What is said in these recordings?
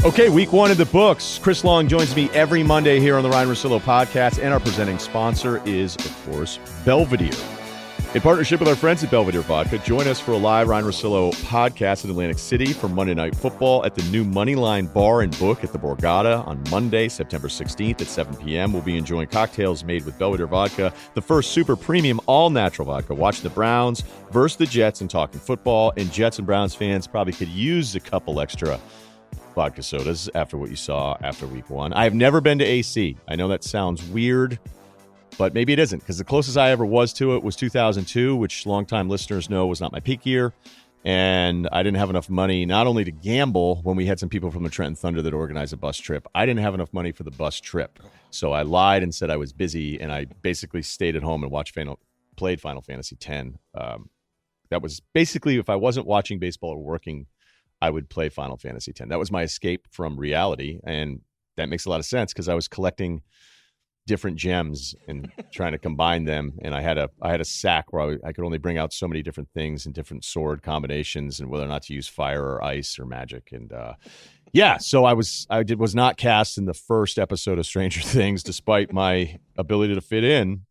Okay, week one in the books. Chris Long joins me every Monday here on the Ryen Russillo podcast, and our presenting sponsor is, of course, Belvedere. In partnership with our friends at Belvedere Vodka, join us for a live Ryen Russillo podcast in Atlantic City for Monday Night Football at the new Moneyline Bar and Book at the Borgata on Monday, September 16th at 7 p.m. We'll be enjoying cocktails made with Belvedere Vodka, the first super premium all-natural vodka, watching the Browns versus the Jets and talking football. And Jets and Browns fans probably could use a couple extra vodka sodas after what you saw after week one. I have never been to AC. I know that sounds weird, but maybe it isn't, because the closest I ever was to it was 2002, which longtime listeners know was not my peak year. And I didn't have enough money not only to gamble when we had some people from the Trenton Thunder that organized a bus trip. I didn't have enough money for the bus trip. So I lied and said I was busy, and I basically stayed at home and played Final Fantasy X. That was basically, if I wasn't watching baseball or working, I would play Final Fantasy X. That was my escape from reality, and that makes a lot of sense because I was collecting different gems and trying to combine them. And I had a sack where I could only bring out so many different things and different sword combinations, and whether or not to use fire or ice or magic. And so I was not cast in the first episode of Stranger Things, despite my ability to fit in.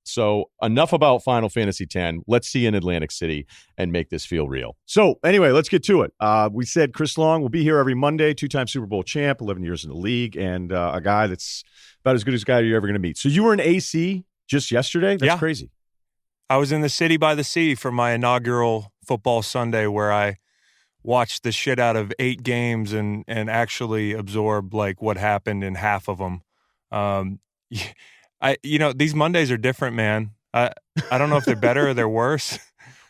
So enough about Final Fantasy X. Let's see in Atlantic City and make this feel real. So anyway, let's get to it. We said Chris Long will be here every Monday, two-time Super Bowl champ, 11 years in the league, and a guy that's about as good as a guy you're ever going to meet. So you were in AC just yesterday? That's crazy. I was in the city by the sea for my inaugural football Sunday, where I watched the shit out of 8 games and actually absorbed like what happened in half of them. These Mondays are different, man. I don't know if they're better or they're worse.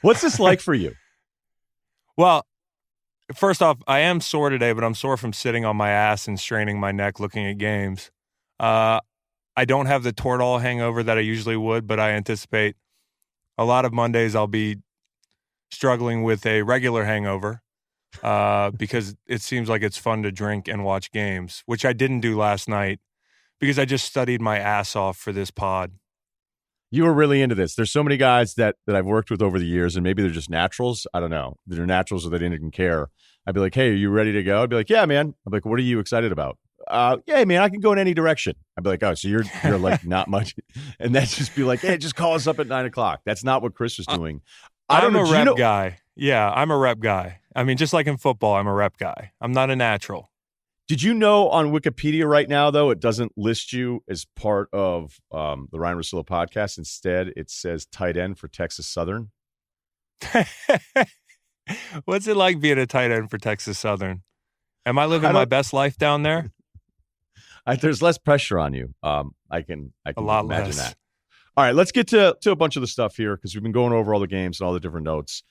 What's this like for you? Well, first off, I am sore today, but I'm sore from sitting on my ass and straining my neck looking at games. I don't have the Toradol hangover that I usually would, but I anticipate a lot of Mondays I'll be struggling with a regular hangover because it seems like it's fun to drink and watch games, which I didn't do last night, because I just studied my ass off for this pod. You were really into this. There's so many guys that I've worked with over the years, and maybe they're just naturals. I don't know. They're naturals or they didn't even care. I'd be like, hey, are you ready to go? I'd be like, yeah, man. I'd be like, what are you excited about? Yeah, man, I can go in any direction. I'd be like, oh, so you're like not much. And that's just be like, hey, just call us up at 9:00. That's not what Chris was doing. I'm a rep guy. Yeah, I'm a rep guy. I mean, just like in football, I'm a rep guy. I'm not a natural. Did you know on Wikipedia right now, though, it doesn't list you as part of the Ryen Russillo podcast? Instead, it says tight end for Texas Southern. What's it like being a tight end for Texas Southern? Am I living my best life down there? There's less pressure on you. I can a lot imagine less. that. All right, let's get to a bunch of the stuff here, because we've been going over all the games and all the different notes.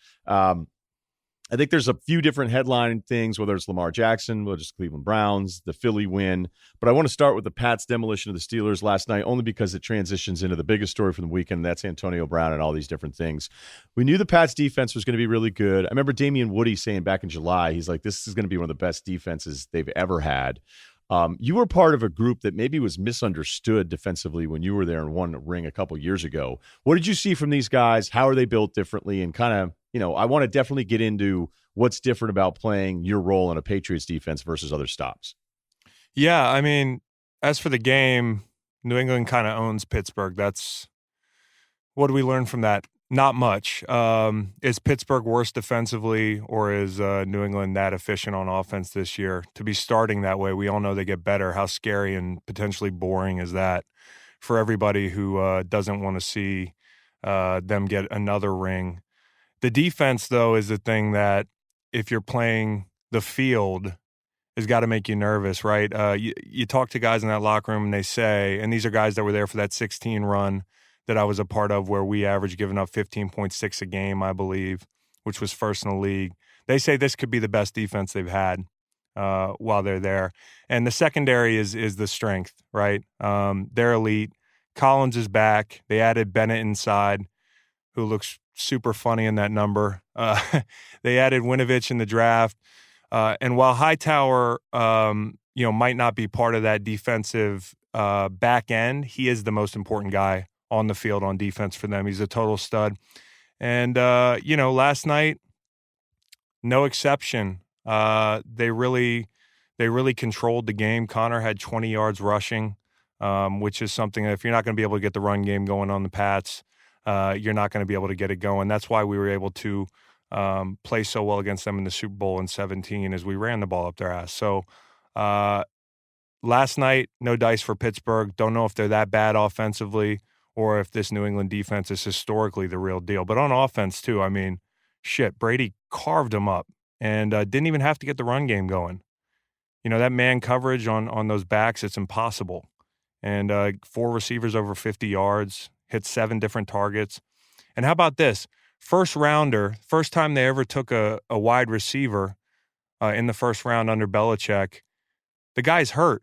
I think there's a few different headline things, whether it's Lamar Jackson, whether it's Cleveland Browns, the Philly win. But I want to start with the Pats' demolition of the Steelers last night, only because it transitions into the biggest story from the weekend, and that's Antonio Brown and all these different things. We knew the Pats' defense was going to be really good. I remember Damian Woody saying back in July, he's like, this is going to be one of the best defenses they've ever had. You were part of a group that maybe was misunderstood defensively when you were there and won a ring a couple years ago. What did you see from these guys? How are they built differently? And kind of, I want to definitely get into what's different about playing your role in a Patriots defense versus other stops. Yeah, I mean, as for the game, New England kind of owns Pittsburgh. What do we learn from that? Not much. Is Pittsburgh worse defensively, or is New England that efficient on offense this year? To be starting that way, we all know they get better. How scary and potentially boring is that for everybody who doesn't want to see them get another ring? The defense, though, is the thing that, if you're playing the field, has got to make you nervous, right? You talk to guys in that locker room, and they say, and these are guys that were there for that 16 run that I was a part of, where we averaged giving up 15.6 a game, I believe, which was first in the league. They say this could be the best defense they've had while they're there. And the secondary is the strength, right? They're elite. Collins is back. They added Bennett inside, who looks super funny in that number. They added Winovich in the draft. And while Hightower, might not be part of that defensive back end, he is the most important guy on the field on defense for them. He's a total stud. And, last night, no exception. They They really controlled the game. Connor had 20 yards rushing, which is something that if you're not going to be able to get the run game going on the Pats, you're not going to be able to get it going. That's why we were able to play so well against them in the Super Bowl in 2017 as we ran the ball up their ass. So last night, no dice for Pittsburgh. Don't know if they're that bad offensively or if this New England defense is historically the real deal. But on offense, too, I mean, shit, Brady carved them up and didn't even have to get the run game going. You know, that man coverage on those backs, it's impossible. And 4 receivers over 50 yards, hit 7 different targets. And how about this? First rounder, first time they ever took a wide receiver in the first round under Belichick, the guy's hurt.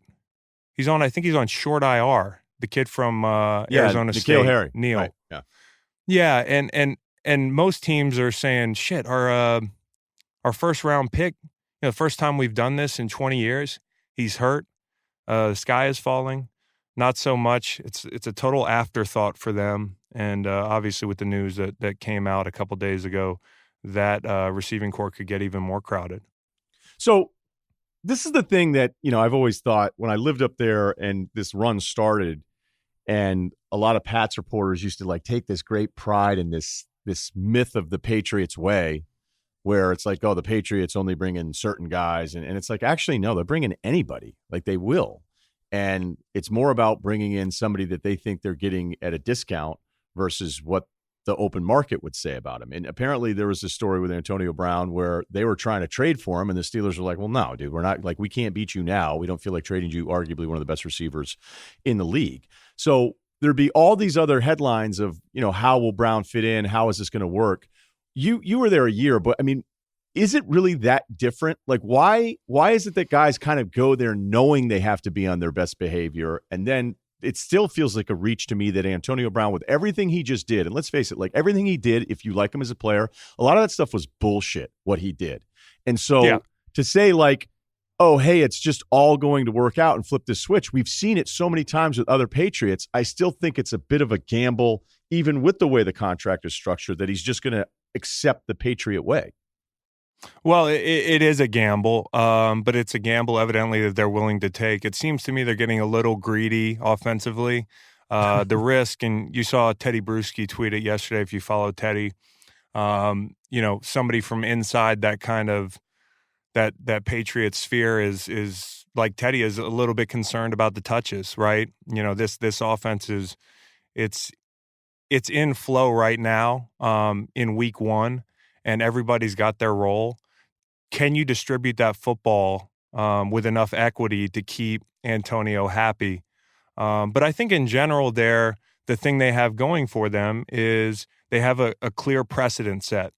I think he's on short IR, the kid from Arizona State. Harry. Neal. Right. Yeah. Yeah, and most teams are saying, shit, our first round pick, the first time we've done this in 20 years, he's hurt. The sky is falling. Not so much. It's a total afterthought for them. And obviously with the news that came out a couple days ago, that receiving corps could get even more crowded. So this is the thing that, I've always thought when I lived up there and this run started, and a lot of Pats reporters used to take this great pride in this myth of the Patriots way, where it's like, oh, the Patriots only bring in certain guys. And it's like, actually, no, they're bringing anybody. They will. And it's more about bringing in somebody that they think they're getting at a discount versus what the open market would say about him. And apparently there was a story with Antonio Brown where they were trying to trade for him, and the Steelers were like, well, no, dude, we're not, we can't beat you now. We don't feel like trading you, arguably one of the best receivers in the league. So there'd be all these other headlines of, how will Brown fit in? How is this going to work? You were there a year, but I mean, is it really that different? Why is it that guys kind of go there knowing they have to be on their best behavior, and then it still feels like a reach to me that Antonio Brown, with everything he just did, and let's face it, everything he did, if you like him as a player, a lot of that stuff was bullshit, what he did. And so to say oh, hey, it's just all going to work out and flip the switch, we've seen it so many times with other Patriots. I still think it's a bit of a gamble, even with the way the contract is structured, that he's just going to accept the Patriot way. Well, it is a gamble, but it's a gamble evidently that they're willing to take. It seems to me they're getting a little greedy offensively. The risk, and you saw Teddy Bruschi tweet it yesterday if you follow Teddy, somebody from inside that kind of that Patriot sphere is like Teddy is a little bit concerned about the touches, right? This offense it's in flow right now in week 1. And everybody's got their role. Can you distribute that football with enough equity to keep Antonio happy? But I think in general the thing they have going for them is they have a clear precedent set.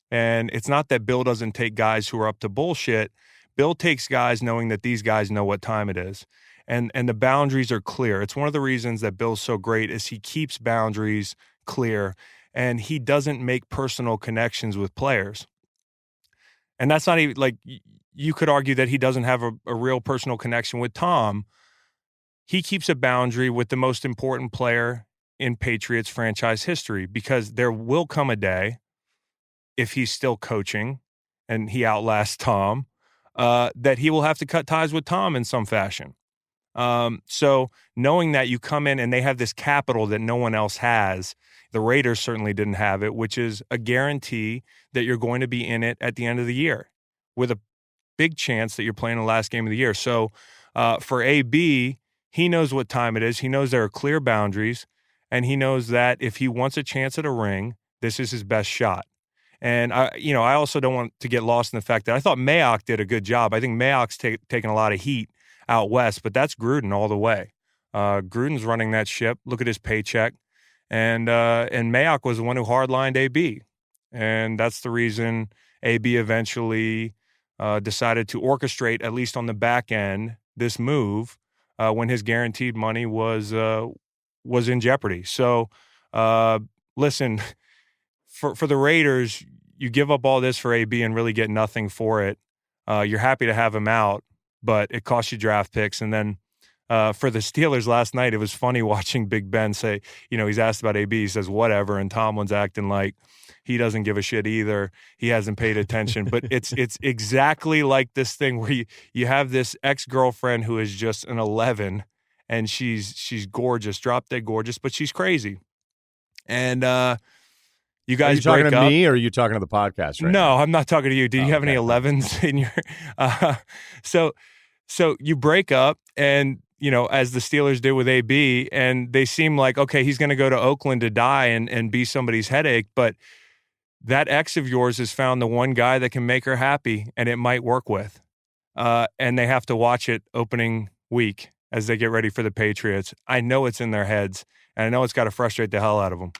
And it's not that Bill doesn't take guys who are up to bullshit. Bill takes guys knowing that these guys know what time it is. And the boundaries are clear. It's one of the reasons that Bill's so great is he keeps boundaries clear. And he doesn't make personal connections with players. And that's not even you could argue that he doesn't have a real personal connection with Tom. He keeps a boundary with the most important player in Patriots franchise history, because there will come a day, if he's still coaching and he outlasts Tom, that he will have to cut ties with Tom in some fashion. So knowing that you come in and they have this capital that no one else has, the Raiders certainly didn't have it, which is a guarantee that you're going to be in it at the end of the year with a big chance that you're playing the last game of the year. So for AB, he knows what time it is. He knows there are clear boundaries, and he knows that if he wants a chance at a ring, this is his best shot. And I also don't want to get lost in the fact that I thought Mayock did a good job. I think Mayock's taken a lot of heat out west, but that's Gruden all the way. Gruden's running that ship. Look at his paycheck. And Mayock was the one who hardlined AB. And that's the reason AB eventually decided to orchestrate, at least on the back end, this move when his guaranteed money was in jeopardy. So, listen, for the Raiders, you give up all this for AB and really get nothing for it. You're happy to have him out, but it costs you draft picks. And then for the Steelers last night, it was funny watching Big Ben say, he's asked about AB. He says, whatever. And Tomlin's acting like he doesn't give a shit either. He hasn't paid attention. But it's exactly like this thing where you have this ex-girlfriend who is just an 11, and she's gorgeous, drop dead gorgeous, but she's crazy. And you guys are you talking break to up. me, or are you talking to the podcast right No, now? I'm not talking to you. Do you have any 11s in your So you break up, and as the Steelers did with AB, and they seem like, okay, he's going to go to Oakland to die and be somebody's headache, but that ex of yours has found the one guy that can make her happy, and it might work with. And they have to watch it opening week as they get ready for the Patriots. I know it's in their heads, and I know it's got to frustrate the hell out of them.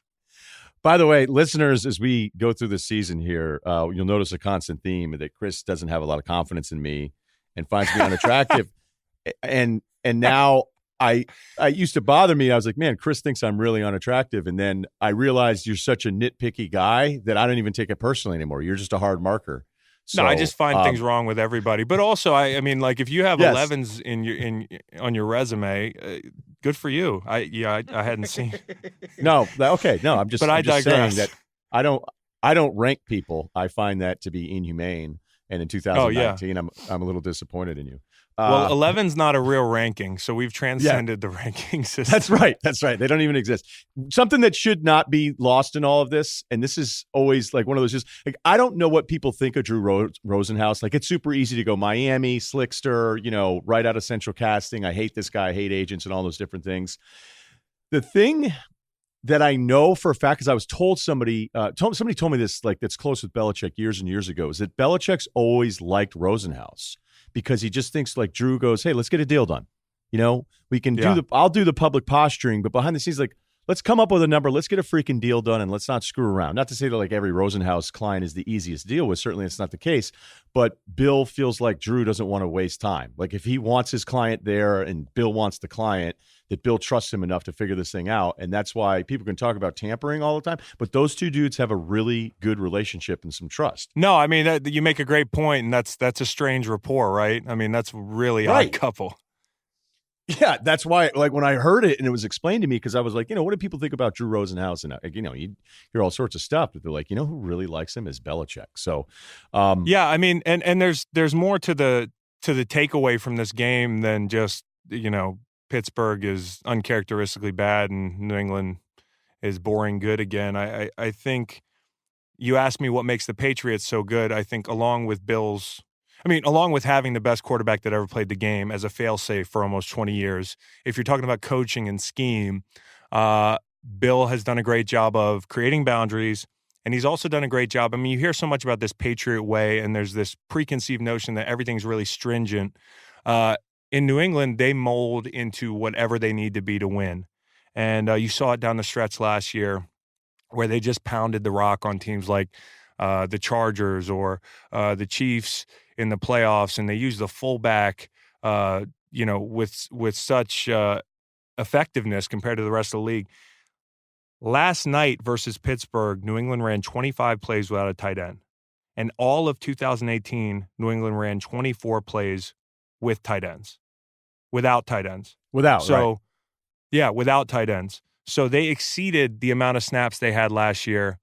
By the way, listeners, as we go through the season here, you'll notice a constant theme that Chris doesn't have a lot of confidence in me and finds me unattractive. and now I used to bother me. I was like, man, Chris thinks I'm really unattractive. And then I realized you're such a nitpicky guy that I don't even take it personally anymore. You're just a hard marker. So, no, I just find things wrong with everybody. But also, I mean, like if you have 11s on your resume, good for you. I hadn't seen. No, okay, no, I'm just. But I'm just digress. saying that I don't rank people. I find that to be inhumane. And in 2019, I'm a little disappointed in you. Well, 11's not a real ranking, so we've transcended the ranking system. That's right. They don't even exist. Something that should not be lost in all of this, and this is always like one of those just like I don't know what people think of Drew Rosenhaus. Like it's super easy to go Miami, slickster, right out of Central Casting. I hate this guy, I hate agents, and all those different things. The thing that I know for a fact, because I was told somebody told me this, like that's close with Belichick years and years ago, is that Belichick's always liked Rosenhaus. Because he just thinks like Drew goes, hey, let's get a deal done. We can I'll do the public posturing, but behind the scenes, like, let's come up with a number. Let's get a freaking deal done, and let's not screw around. Not to say that like every Rosenhaus client is the easiest to deal with. Certainly it's not the case. But Bill feels like Drew doesn't want to waste time. Like if he wants his client there and Bill wants the client, that Bill trusts him enough to figure this thing out. And that's why people can talk about tampering all the time. But those two dudes have a really good relationship and some trust. No, I mean, you make a great point, and that's a strange rapport, right? I mean, that's really odd couple. Yeah, that's why, like, when I heard it and it was explained to me, because I was like, what do people think about Drew Rosenhaus? And, you hear all sorts of stuff, but they're like, who really likes him is Belichick. So, yeah, I mean, and there's more to the takeaway from this game than just, Pittsburgh is uncharacteristically bad and New England is boring good again. I think you asked me what makes the Patriots so good. I think along with having the best quarterback that ever played the game as a failsafe for almost 20 years, if you're talking about coaching and scheme, Bill has done a great job of creating boundaries, and he's also done a great job. I mean, you hear so much about this Patriot way, and there's this preconceived notion that everything's really stringent. In New England, they mold into whatever they need to be to win. And you saw it down the stretch last year where they just pounded the rock on teams like the Chargers or the Chiefs in the playoffs, and they used the fullback, with such effectiveness compared to the rest of the league. Last night versus Pittsburgh, New England ran 25 plays without a tight end. And all of 2018, New England ran 24 plays with tight ends. Without tight ends. Without tight ends. So they exceeded the amount of snaps they had last year,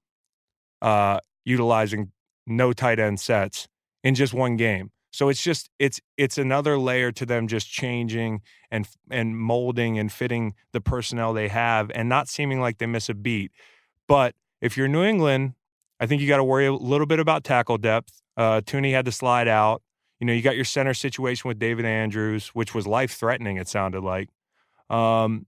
utilizing no tight end sets in just one game. So it's another layer to them just changing and molding and fitting the personnel they have and not seeming like they miss a beat. But if you're New England, I think you got to worry a little bit about tackle depth. Tooney had to slide out. You got your center situation with David Andrews, which was life-threatening, it sounded like. And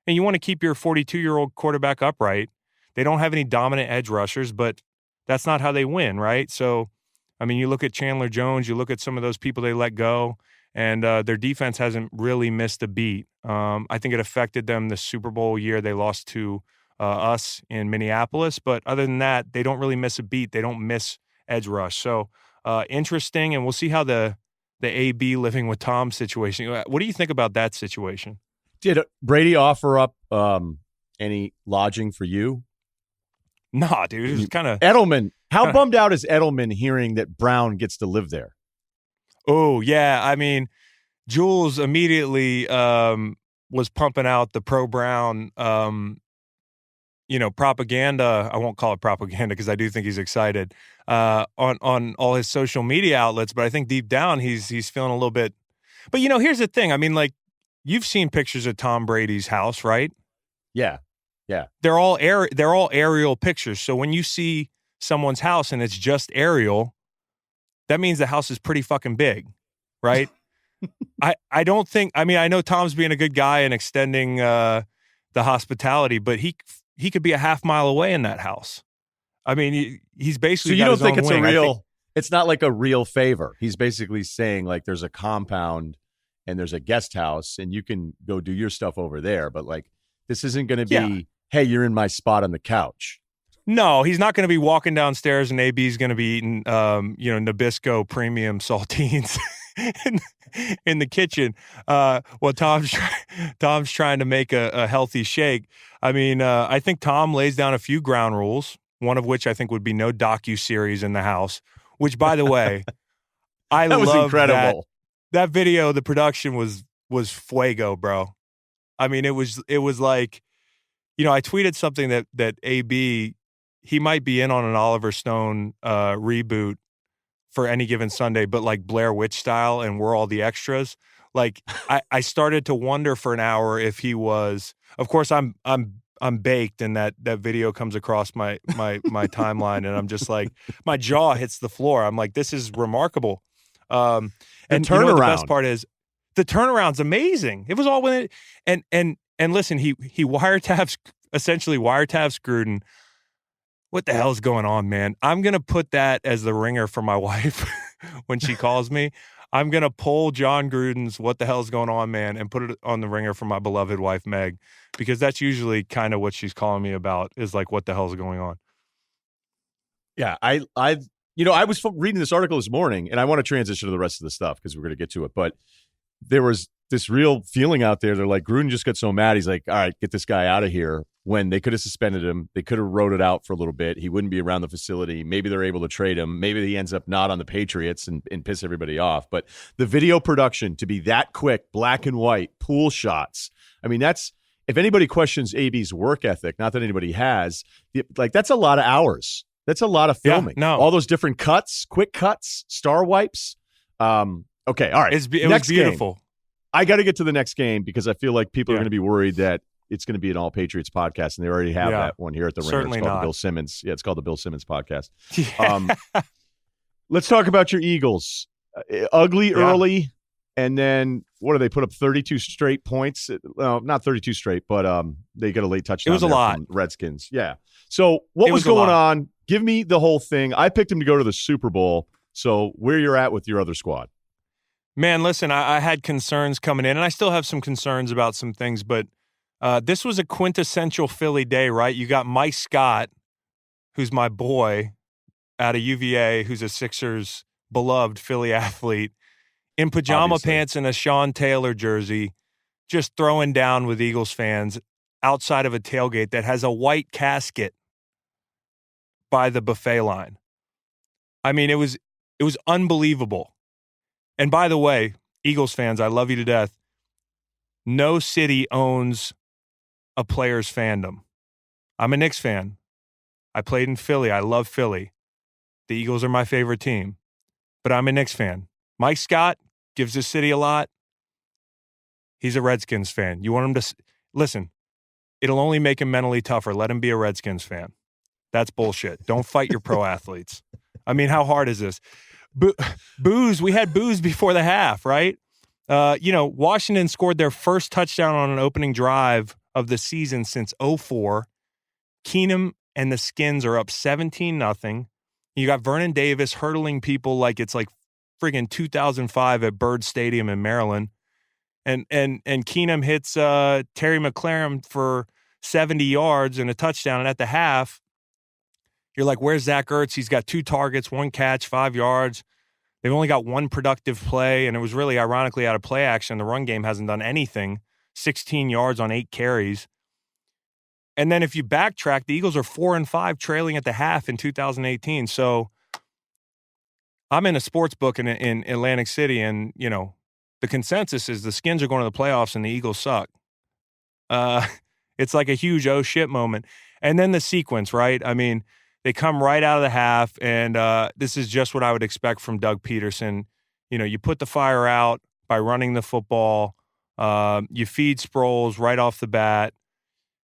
you want to keep your 42-year-old quarterback upright. They don't have any dominant edge rushers, but that's not how they win, right? So, I mean, you look at Chandler Jones, you look at some of those people they let go, and their defense hasn't really missed a beat. I think it affected them the Super Bowl year they lost to us in Minneapolis. But other than that, they don't really miss a beat. They don't miss edge rush. So, interesting, and we'll see how the AB living with Tom situation. What do you think about that situation? Did Brady offer up any lodging for you? Nah, dude. It was kind of Edelman. How bummed out is Edelman hearing that Brown gets to live there? Oh, yeah. I mean, Jules immediately was pumping out the pro-Brown, propaganda. I won't call it propaganda because I do think he's excited on all his social media outlets. But I think deep down he's feeling a little bit. But here's the thing. I mean, like, you've seen pictures of Tom Brady's house, right? Yeah. They're all aerial pictures. So when you see someone's house and it's just aerial, that means the house is pretty fucking big, right? I don't think. I mean, I know Tom's being a good guy and extending the hospitality, but he could be a half mile away in that house. I mean, he's basically. So you don't think it's wing. a real? It's not like a real favor. He's basically saying like there's a compound and there's a guest house and you can go do your stuff over there. But like this isn't going to be, hey, you're in my spot on the couch. No, he's not going to be walking downstairs and AB's going to be eating, Nabisco premium saltines in the kitchen. Tom's trying to make a healthy shake. I mean, I think Tom lays down a few ground rules, one of which I think would be no docuseries in the house, which, by the way, that was incredible. That video, the production was fuego, bro. I mean, it was like, I tweeted something that AB, he might be in on an Oliver Stone reboot for Any Given Sunday, but like Blair Witch style, and we're all the extras. Like I started to wonder for an hour if he was. Of course, I'm baked, and that video comes across my timeline, and I'm just like, my jaw hits the floor. I'm like, this is remarkable. And turnaround. The best part is the turnaround's amazing. It was all when it and listen, he essentially wiretaps Gruden. What the hell's going on, man? I'm going to put that as the ringer for my wife when she calls me. I'm going to pull John Gruden's "What the hell's going on, man?" and put it on the ringer for my beloved wife, Meg, because that's usually kind of what she's calling me about, is like, what the hell's going on? Yeah, I was reading this article this morning, and I want to transition to the rest of the stuff because we're going to get to it. But there was this real feeling out there. They're like, Gruden just got so mad. He's like, all right, get this guy out of here. When they could have suspended him, they could have wrote it out for a little bit. He wouldn't be around the facility. Maybe they're able to trade him. Maybe he ends up not on the Patriots and piss everybody off. But the video production to be that quick, black and white, pool shots. I mean, that's, if anybody questions AB's work ethic, not that anybody has, like, that's a lot of hours. That's a lot of filming. Yeah, no. All those different cuts, quick cuts, star wipes. Okay, all right. It was beautiful. Game. I got to get to the next game because I feel like people are going to be worried that it's going to be an All Patriots podcast, and they already have that one here at the Ringer. Certainly it's called not. the Bill Simmons. Yeah, it's called the Bill Simmons podcast. Yeah. Let's talk about your Eagles. Ugly early, and then what do they put up? 32 straight points. Well, not 32 straight, but they got a late touchdown. It was a lot. From Redskins. Yeah. So what was going on? Give me the whole thing. I picked him to go to the Super Bowl. So where you're at with your other squad? Man, listen, I had concerns coming in, and I still have some concerns about some things, but this was a quintessential Philly day, right? You got Mike Scott, who's my boy out of UVA, who's a Sixers beloved Philly athlete, in pajama pants and a Sean Taylor jersey, just throwing down with Eagles fans outside of a tailgate that has a white casket by the buffet line. I mean, it was unbelievable. And by the way, Eagles fans, I love you to death. No city owns a player's fandom. I'm a Knicks fan. I played in Philly. I love Philly. The Eagles are my favorite team. But I'm a Knicks fan. Mike Scott gives this city a lot. He's a Redskins fan. You want him to listen, it'll only make him mentally tougher. Let him be a Redskins fan. That's bullshit. Don't fight your pro athletes. I mean, how hard is this? Booze. We had booze before the half, right? Washington scored their first touchdown on an opening drive of the season since 2004. Keenum and the Skins are up 17-0. You got Vernon Davis hurdling people like it's like friggin' 2005 at Byrd Stadium in Maryland. And Keenum hits Terry McLaren for 70 yards and a touchdown. And at the half, you're like, where's Zach Ertz? He's got 2 targets, 1 catch, 5 yards. They've only got 1 productive play, and it was really ironically out of play action. The run game hasn't done anything. 16 yards on 8 carries. And then if you backtrack, the Eagles are 4-5 trailing at the half in 2018. So I'm in a sports book in Atlantic City, and, the consensus is the Skins are going to the playoffs and the Eagles suck. It's like a huge oh shit moment. And then the sequence, right? I mean, they come right out of the half, and this is just what I would expect from Doug Peterson. You know, you put the fire out by running the football. You feed Sproles right off the bat.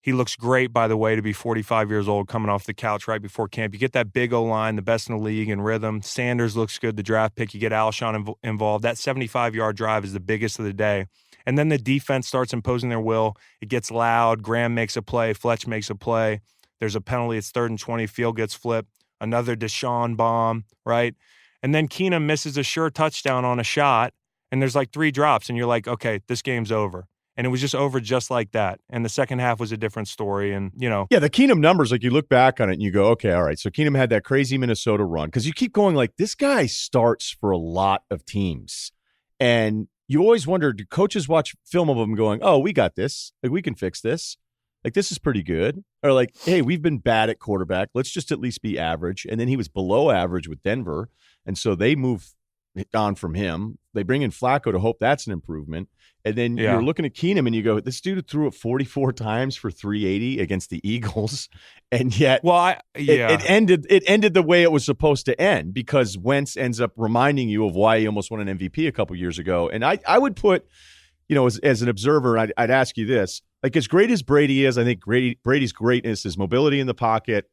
He looks great, by the way, to be 45 years old, coming off the couch right before camp. You get that big O-line, the best in the league in rhythm. Sanders looks good, the draft pick. You get Alshon involved. That 75-yard drive is the biggest of the day. And then the defense starts imposing their will. It gets loud. Graham makes a play. Fletch makes a play. There's a penalty. It's 3rd and 20. Field gets flipped. Another Deshaun bomb, right? And then Keenum misses a sure touchdown on a shot, and there's like 3 drops, and you're like, okay, this game's over. And it was just over just like that. And the second half was a different story. And, you know. Yeah, the Keenum numbers, like you look back on it and you go, okay, all right. So Keenum had that crazy Minnesota run. Because you keep going like, this guy starts for a lot of teams. And you always wonder, do coaches watch film of him going, oh, we got this. Like, we can fix this. Like, this is pretty good. Or like, hey, we've been bad at quarterback. Let's just at least be average. And then he was below average with Denver. And so they move on from him. They bring in Flacco to hope that's an improvement. And then you're looking at Keenum and you go, this dude threw it 44 times for 380 against the Eagles. And yet it ended the way it was supposed to end, because Wentz ends up reminding you of why he almost won an MVP a couple years ago. And I would put, you know, as an observer, I'd ask you this. Like, as great as Brady is, I think Brady's greatness is mobility in the pocket,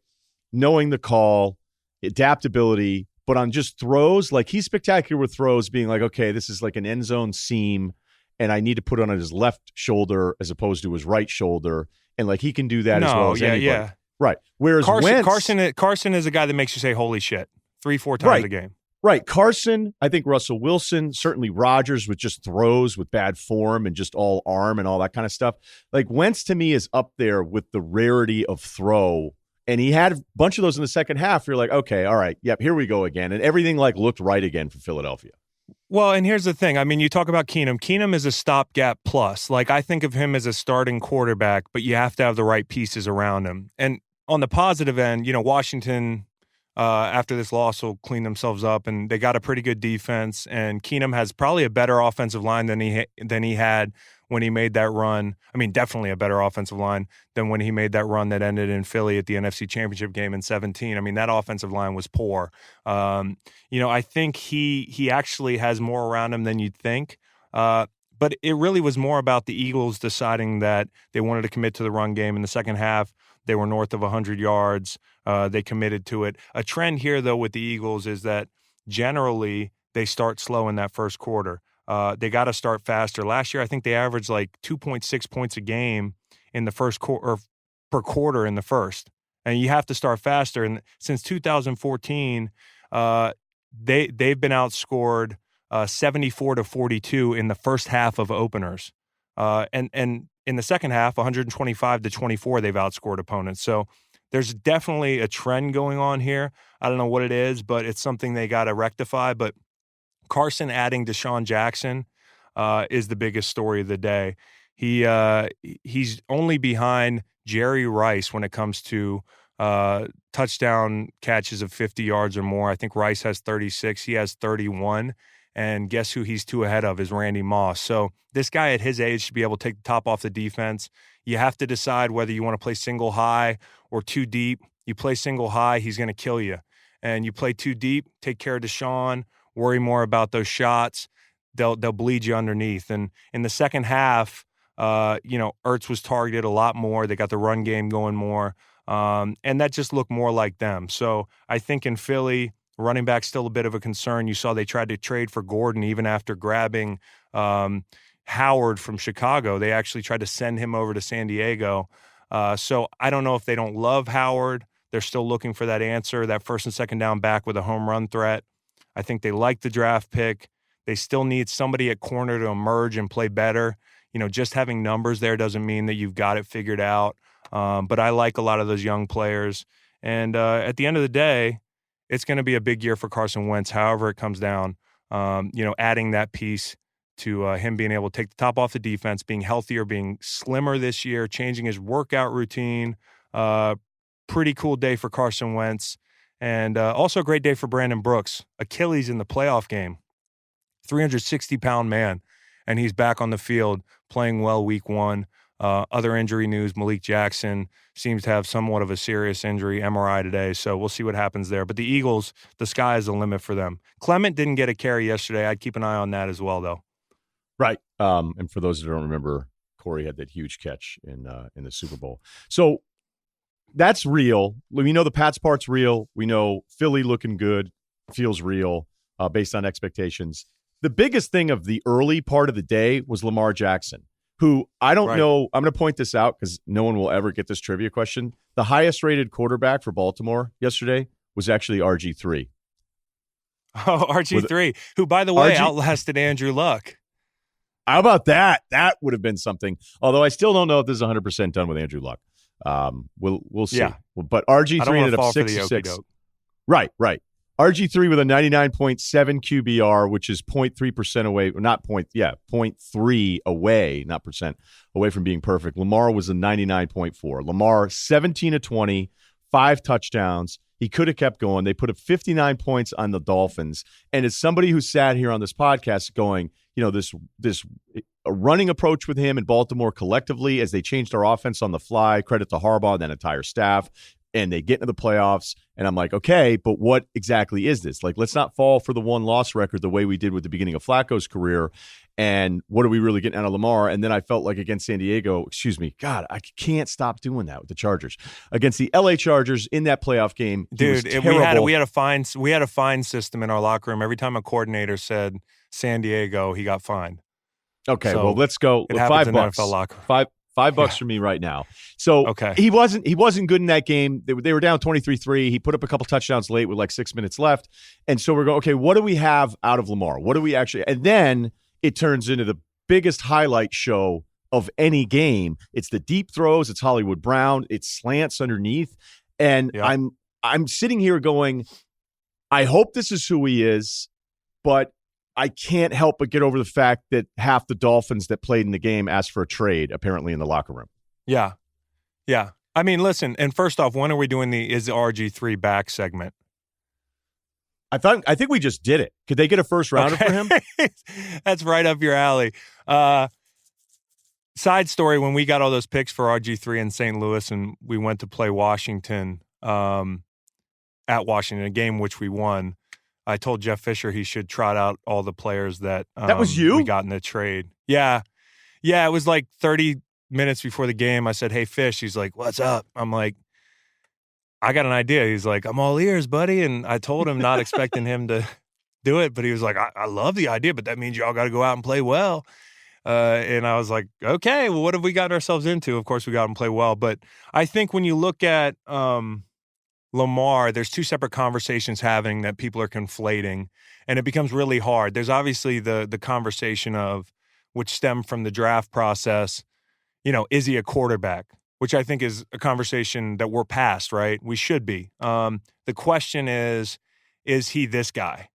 knowing the call, adaptability. But on just throws, like, he's spectacular with throws, being like, okay, this is like an end zone seam, and I need to put it on his left shoulder as opposed to his right shoulder. And like, he can do that as well as anybody. Yeah. Right. Whereas Carson is a guy that makes you say, holy shit, 3-4 times a game. Right. Carson, I think Russell Wilson, certainly Rodgers with just throws with bad form and just all arm and all that kind of stuff. Like, Wentz to me is up there with the rarity of throw. And he had a bunch of those in the second half. You're like, okay, all right. Yep. Here we go again. And everything like looked right again for Philadelphia. Well, and here's the thing. I mean, you talk about Keenum. Keenum is a stopgap plus. Like, I think of him as a starting quarterback, but you have to have the right pieces around him. And on the positive end, you know, Washington, after this loss, will clean themselves up, and they got a pretty good defense. And Keenum has probably a better offensive line than he had when he made that run. I mean, definitely a better offensive line than when he made that run that ended in Philly at the NFC Championship game in 2017. I mean, that offensive line was poor. You know, I think he actually has more around him than you'd think. But it really was more about the Eagles deciding that they wanted to commit to the run game in the second half. They were north of 100 yards. They committed to it. A trend here, though, with the Eagles is that generally they start slow in that first quarter. They got to start faster. Last year, I think they averaged like 2.6 points a game in the first quarter, per quarter in the first. And you have to start faster. And since 2014, they've been outscored 74-42 in the first half of openers. And in the second half, 125-24, they've outscored opponents. So there's definitely a trend going on here. I don't know what it is, but it's something they got to rectify. But Carson adding Deshaun Jackson is the biggest story of the day. He's only behind Jerry Rice when it comes to touchdown catches of 50 yards or more. I think Rice has 36. He has 31. And guess who he's 2 ahead of is Randy Moss. So this guy at his age should be able to take the top off the defense. You have to decide whether you want to play single high or 2 deep. You play single high, he's going to kill you. And you play 2 deep, take care of Deshaun, worry more about those shots. They'll bleed you underneath. And in the second half, you know, Ertz was targeted a lot more. They got the run game going more. And that just looked more like them. So I think in Philly, running back's still a bit of a concern. You saw they tried to trade for Gordon even after grabbing Howard from Chicago. They actually tried to send him over to San Diego. So I don't know if they don't love Howard. They're still looking for that answer, that first and second down back with a home run threat. I think they like the draft pick. They still need somebody at corner to emerge and play better. You know, just having numbers there doesn't mean that you've got it figured out. But I like a lot of those young players. And at the end of the day, it's going to be a big year for Carson Wentz, however it comes down. You know, adding that piece to him being able to take the top off the defense, being healthier, being slimmer this year, changing his workout routine. Pretty cool day for Carson Wentz. And also a great day for Brandon Brooks. Achilles in the playoff game. 360-pound man. and he's back on the field playing well week 1. Other injury news, Malik Jackson seems to have somewhat of a serious injury, MRI today, so we'll see what happens there. But the Eagles, the sky is the limit for them. Clement didn't get a carry yesterday. I'd keep an eye on that as well, though. Right. And for those that don't remember, Corey had that huge catch in the Super Bowl. So that's real. We know the Pats part's real. We know Philly looking good feels real based on expectations. The biggest thing of the early part of the day was Lamar Jackson, who I don't know. I'm going to point this out because no one will ever get this trivia question. The highest rated quarterback for Baltimore yesterday was actually RG3. Oh, RG3, who, by the way, outlasted Andrew Luck. How about that? That would have been something. Although I still don't know if this is 100% done with Andrew Luck. We'll see. Yeah. But RG3 ended up 6-6. Right. RG3 with a 99.7 QBR, which is 0.3% away, 0.3 away, not percent, away from being perfect. Lamar was a 99.4. Lamar, 17-20, 5 touchdowns. He could have kept going. They put up 59 points on the Dolphins. And as somebody who sat here on this podcast going, this a running approach with him in Baltimore collectively as they changed our offense on the fly, credit to Harbaugh and that entire staff, and they get into the playoffs. And I'm like, okay, but what exactly is this? Like, let's not fall for the one-loss record the way we did with the beginning of Flacco's career. And what are we really getting out of Lamar? And then I felt like against San Diego, God, I can't stop doing that with the Chargers. Against the LA Chargers in that playoff game, dude, we had a fine system in our locker room. Every time a coordinator said San Diego, he got fined. Okay, so well, let's go. $5. $5 for me right now. So okay. He wasn't good in that game. They were down 23-3. He put up a couple touchdowns late with like 6 minutes left. And so we're going, okay, what do we have out of Lamar? What do we actually – and then it turns into the biggest highlight show of any game. It's the deep throws. It's Hollywood Brown. It's slants underneath. And yep. I'm sitting here going, I hope this is who he is, but I can't help but get over the fact that half the Dolphins that played in the game asked for a trade, apparently, in the locker room. Yeah. I mean, listen, and first off, when are we doing the Is RG3 back segment? I think we just did it. Could they get a first rounder for him? That's right up your alley. Side story, when we got all those picks for RG3 in St. Louis and we went to play Washington, at Washington, a game which we won, I told Jeff Fisher he should trot out all the players that was you? We got in the trade. Yeah, it was like 30 minutes before the game. I said, hey, Fish. He's like, what's up? I'm like, I got an idea. He's like, I'm all ears, buddy. And I told him, not expecting him to do it, but he was like, I love the idea, but that means y'all got to go out and play well. And I was like, okay, well, what have we gotten ourselves into? Of course, we got him play well. But I think when you look at Lamar, there's two separate conversations having that people are conflating, and it becomes really hard. There's obviously the conversation of, which stemmed from the draft process, is he a quarterback? Which I think is a conversation that we're past, right? We should be. The question is he this guy?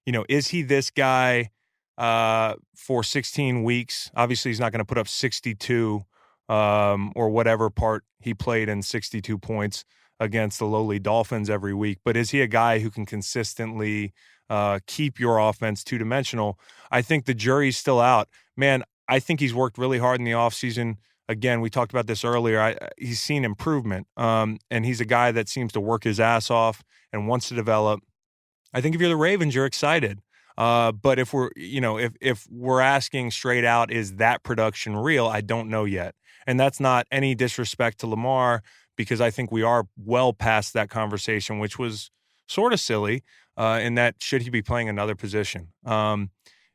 Is he this guy for 16 weeks? Obviously, he's not going to put up 62 or whatever part he played in 62 points against the lowly Dolphins every week. But is he a guy who can consistently keep your offense two-dimensional? I think the jury's still out. Man, I think he's worked really hard in the offseason. Again, we talked about this earlier. He's seen improvement, and he's a guy that seems to work his ass off and wants to develop. I think if you're the Ravens, you're excited. But if we're, if we're asking straight out, is that production real? I don't know yet. And that's not any disrespect to Lamar, because I think we are well past that conversation, which was sort of silly, in that should he be playing another position?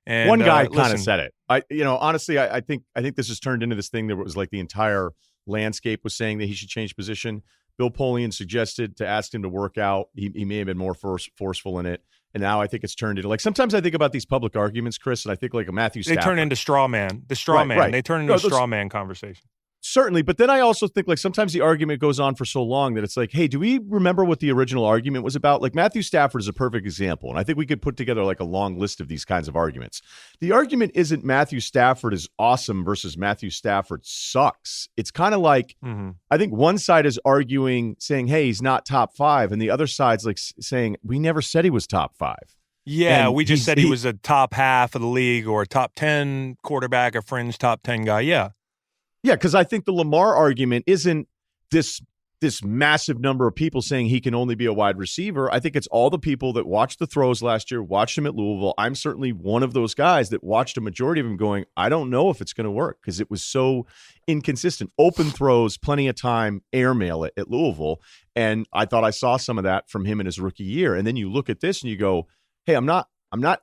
And one guy kind of said it. Honestly, I think this has turned into this thing that was like the entire landscape was saying that he should change position. Bill Polian suggested to ask him to work out. He may have been more forceful in it. And now I think it's turned into, like, sometimes I think about these public arguments, Chris, and I think like a Matthew Stafford. They turn into straw man. The straw man. Right. They turn into a straw man conversation. Certainly, but then I also think, like, sometimes the argument goes on for so long that it's like, hey, do we remember what the original argument was about? Like, Matthew Stafford is a perfect example, and I think we could put together like a long list of these kinds of arguments. The argument isn't Matthew Stafford is awesome versus Matthew Stafford sucks. It's kind of like, I think one side is arguing, saying, hey, he's not top 5, and the other side's like saying, we never said he was top 5. Yeah, And we just said he was a top half of the league or a top 10 quarterback, a fringe top 10 guy. Yeah. Yeah, because I think the Lamar argument isn't this massive number of people saying he can only be a wide receiver. I think it's all the people that watched the throws last year, watched him at Louisville. I'm certainly one of those guys that watched a majority of him going, I don't know if it's going to work because it was so inconsistent. Open throws, plenty of time, airmail it at Louisville. And I thought I saw some of that from him in his rookie year. And then you look at this and you go, hey, I'm not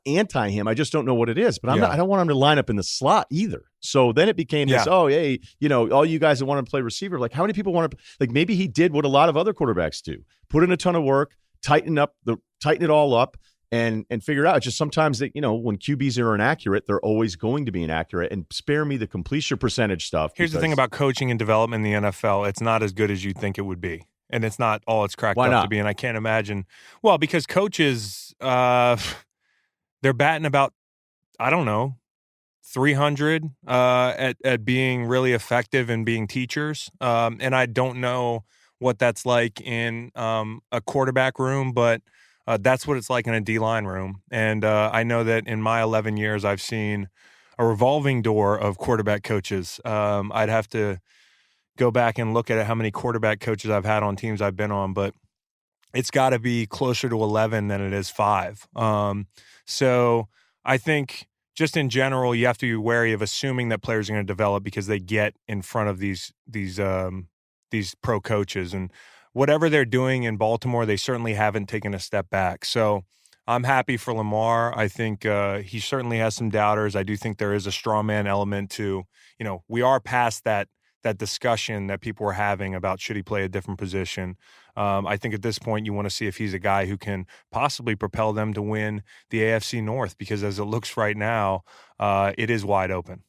anti him. I just don't know what it is. But I don't want him to line up in the slot either. So then it became this, hey, all you guys that want to play receiver, like how many people want to, like maybe he did what a lot of other quarterbacks do, put in a ton of work, tighten it all up and figure it out. It's just sometimes that, when QBs are inaccurate, they're always going to be inaccurate, and spare me the completion percentage stuff. Here's the thing about coaching and development in the NFL. It's not as good as you think it would be. And it's not all it's cracked up to be. And I can't imagine, because coaches, they're batting about, I don't know, 300 at being really effective and being teachers. And I don't know what that's like in a quarterback room, but that's what it's like in a D-line room. And I know that in my 11 years, I've seen a revolving door of quarterback coaches. I'd have to go back and look at how many quarterback coaches I've had on teams I've been on, but it's got to be closer to 11 than it is 5. So I think just in general, you have to be wary of assuming that players are going to develop because they get in front of these pro coaches, and whatever they're doing in Baltimore, they certainly haven't taken a step back. So I'm happy for Lamar. I think he certainly has some doubters. I do think there is a straw man element to, we are past that discussion that people were having about should he play a different position. I think at this point you want to see if he's a guy who can possibly propel them to win the AFC North, because as it looks right now, it is wide open.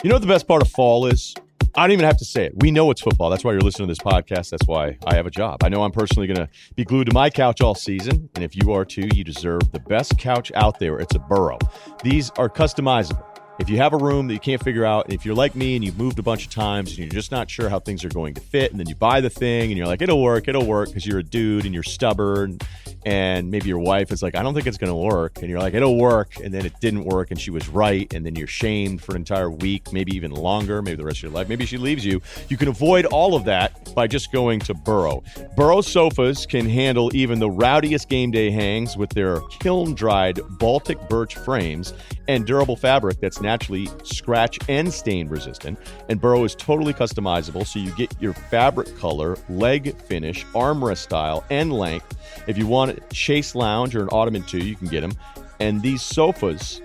You know what the best part of fall is? I don't even have to say it. We know it's football. That's why you're listening to this podcast. That's why I have a job. I know I'm personally going to be glued to my couch all season, and if you are too, you deserve the best couch out there. It's a Burrow. These are customizable. If you have a room that you can't figure out, and if you're like me and you've moved a bunch of times and you're just not sure how things are going to fit, and then you buy the thing and you're like, it'll work because you're a dude and you're stubborn, and maybe your wife is like, I don't think it's going to work, and you're like, it'll work, and then it didn't work and she was right, and then you're shamed for an entire week, maybe even longer, maybe the rest of your life, maybe she leaves you. You can avoid all of that by just going to Burrow. Burrow sofas can handle even the rowdiest game day hangs with their kiln-dried Baltic birch frames and durable fabric that's naturally scratch and stain resistant. And Burrow is totally customizable, so you get your fabric color, leg finish, armrest style, and length. If you want a chase lounge or an ottoman too, you can get them. And these sofas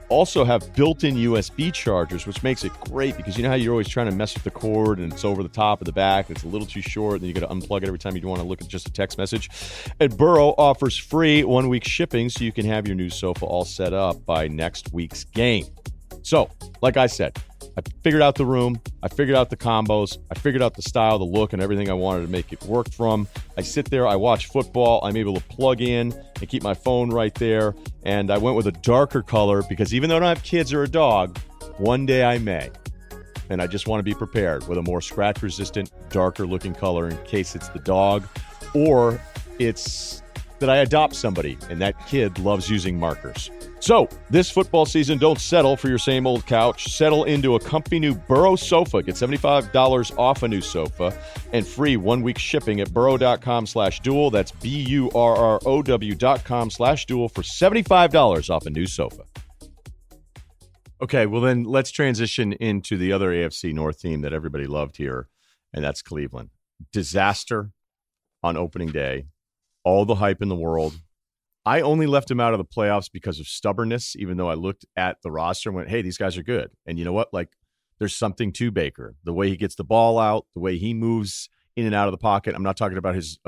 also have built-in USB chargers, which makes it great because you know how you're always trying to mess with the cord and it's over the top of the back, and it's a little too short, and then you got to unplug it every time you want to look at just a text message. And Burrow offers free 1-week shipping, so you can have your new sofa all set up by next week's game. So, like I said, I figured out the room, I figured out the combos, I figured out the style, the look, and everything I wanted to make it work from. I sit there, I watch football, I'm able to plug in and keep my phone right there, and I went with a darker color because even though I don't have kids or a dog, one day I may. And I just want to be prepared with a more scratch-resistant, darker-looking color in case it's the dog or it's that I adopt somebody and that kid loves using markers. So, this football season, don't settle for your same old couch. Settle into a comfy new Burrow sofa. Get $75 off a new sofa and free 1-week shipping at burrow.com/duel. That's BURROW.com/duel for $75 off a new sofa. Okay, well then let's transition into the other AFC North team that everybody loved here, and that's Cleveland. Disaster on opening day. All the hype in the world. I only left him out of the playoffs because of stubbornness, even though I looked at the roster and went, hey, these guys are good. And you know what? Like, there's something to Baker. The way he gets the ball out, the way he moves in and out of the pocket. I'm not talking about his,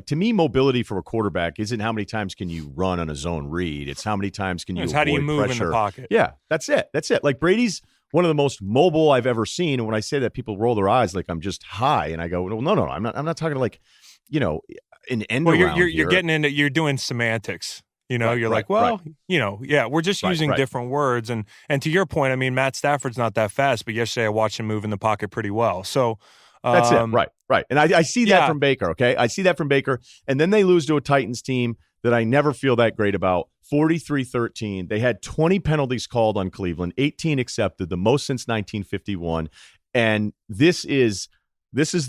to me, mobility for a quarterback isn't how many times can you run on a zone read. It's how many times can you avoid how do you move pressure. in the pocket? Yeah, that's it. Like, Brady's one of the most mobile I've ever seen. And when I say that, people roll their eyes like I'm just high. And I go, no, I'm not talking like, an end around you're getting into, you're doing semantics. We're just using different words. And to your point, I mean, Matt Stafford's not that fast, but yesterday I watched him move in the pocket pretty well. So that's it. Right. And I see that from Baker. Okay. I see that from Baker. And then they lose to a Titans team that I never feel that great about. 43-13. They had 20 penalties called on Cleveland, 18 accepted, the most since 1951. And this is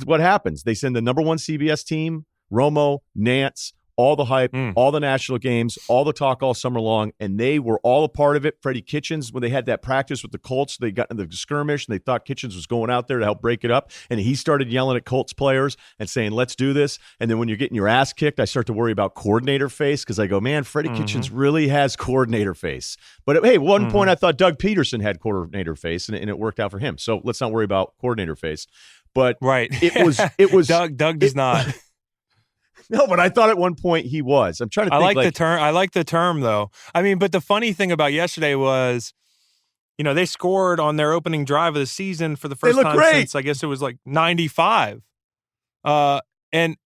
what happens. They send the number one CBS team, Romo, Nance, all the hype, all the national games, all the talk all summer long, and they were all a part of it. Freddie Kitchens, when they had that practice with the Colts, they got in the skirmish, and they thought Kitchens was going out there to help break it up, and he started yelling at Colts players and saying, let's do this. And then when you're getting your ass kicked, I start to worry about coordinator face because I go, man, Freddie Kitchens really has coordinator face. But, hey, one point I thought Doug Peterson had coordinator face, and it worked out for him. So let's not worry about coordinator face. But it was Doug does not. No, but I thought at one point he was. I'm trying to think. I like the term though. I mean, but the funny thing about yesterday was, they scored on their opening drive of the season for the first time since I guess it was like 95. And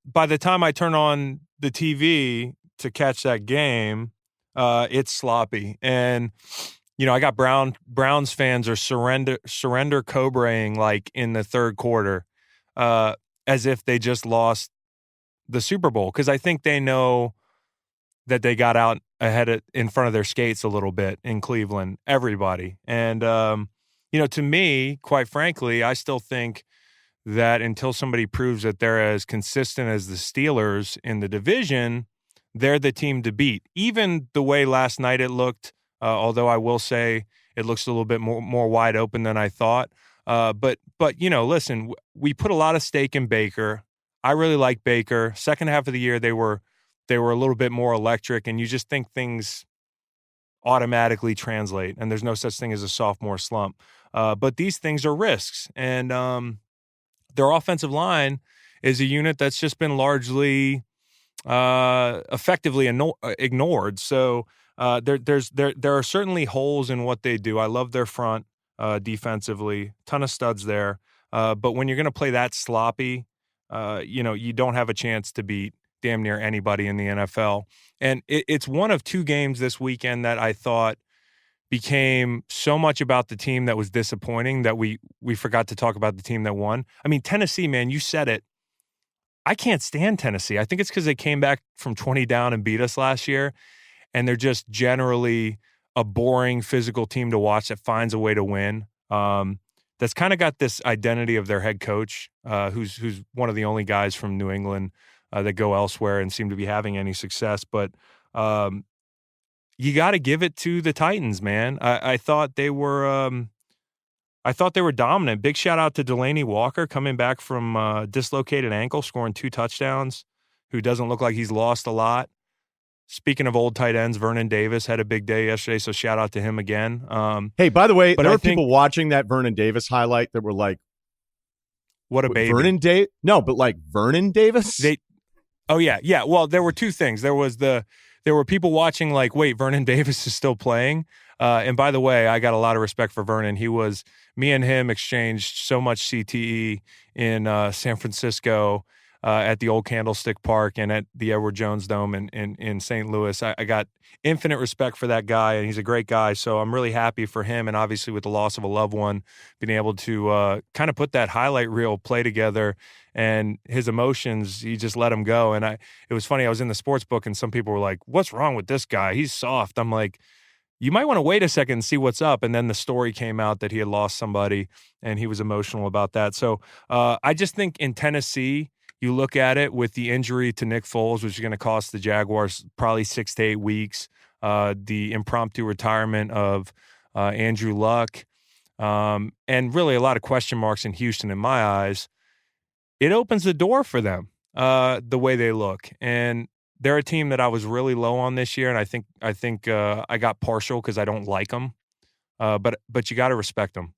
by the time I turn on the TV to catch that game, it's sloppy. And I got Browns fans are surrender Cobraing like in the third quarter, as if they just lost the Super Bowl, because I think they know that they got out ahead in front of their skates a little bit in Cleveland, everybody. And, to me, quite frankly, I still think that until somebody proves that they're as consistent as the Steelers in the division, they're the team to beat. Even the way last night it looked, although I will say it looks a little bit more wide open than I thought. But listen, we put a lot of stake in Baker. I really like Baker. Second half of the year, they were a little bit more electric, and you just think things automatically translate, and there's no such thing as a sophomore slump. But these things are risks, and their offensive line is a unit that's just been largely effectively ignored. So there are certainly holes in what they do. I love their front defensively, ton of studs there. But when you're going to play that sloppy, you don't have a chance to beat damn near anybody in the NFL. And it's one of two games this weekend that I thought became so much about the team that was disappointing that we forgot to talk about the team that won. I mean, Tennessee, man, you said it. I can't stand Tennessee. I think it's because they came back from 20 down and beat us last year, and they're just generally a boring physical team to watch that finds a way to win. That's kind of got this identity of their head coach, who's one of the only guys from New England that go elsewhere and seem to be having any success. But you got to give it to the Titans, man. I thought they were dominant. Big shout out to Delaney Walker coming back from dislocated ankle, scoring 2 touchdowns. Who doesn't look like he's lost a lot. Speaking of old tight ends, Vernon Davis had a big day yesterday, so shout out to him again. Hey, by the way, there were people watching that Vernon Davis highlight that were like, "What a baby!" Vernon Davis. Yeah. Well, there were two things. There were people watching like, "Wait, Vernon Davis is still playing." And by the way, I got a lot of respect for Vernon. Me and him exchanged so much CTE in San Francisco. At the old Candlestick Park and at the Edward Jones Dome in St. Louis. I got infinite respect for that guy, and he's a great guy. So I'm really happy for him, and obviously with the loss of a loved one, being able to kind of put that highlight reel play together, and his emotions, he just let him go. And it was funny, I was in the sports book, and some people were like, what's wrong with this guy? He's soft. I'm like, you might want to wait a second and see what's up. And then the story came out that he had lost somebody, and he was emotional about that. So I just think in Tennessee, you look at it with the injury to Nick Foles, which is going to cost the Jaguars probably 6 to 8 weeks, the impromptu retirement of Andrew Luck, and really a lot of question marks in Houston in my eyes. It opens the door for them, the way they look. And they're a team that I was really low on this year, and I think I got partial because I don't like them. But you got to respect them.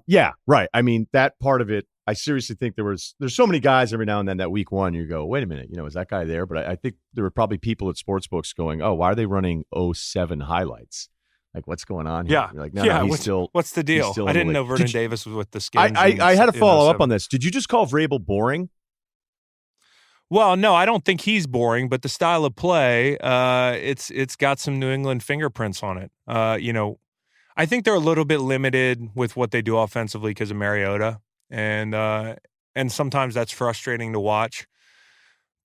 Yeah, right. I mean, that part of it, I seriously think there's so many guys every now and then that week one, you go, wait a minute, is that guy there? But I think there were probably people at sportsbooks going, oh, why are they running 07 highlights? Like, what's going on here? Yeah. You're like, no, what's the deal? I didn't know Vernon Davis was with the Skins. I had to follow up on this. Did you just call Vrabel boring? Well, no, I don't think he's boring, but the style of play, it's got some New England fingerprints on it. I think they're a little bit limited with what they do offensively because of Mariota. And sometimes that's frustrating to watch.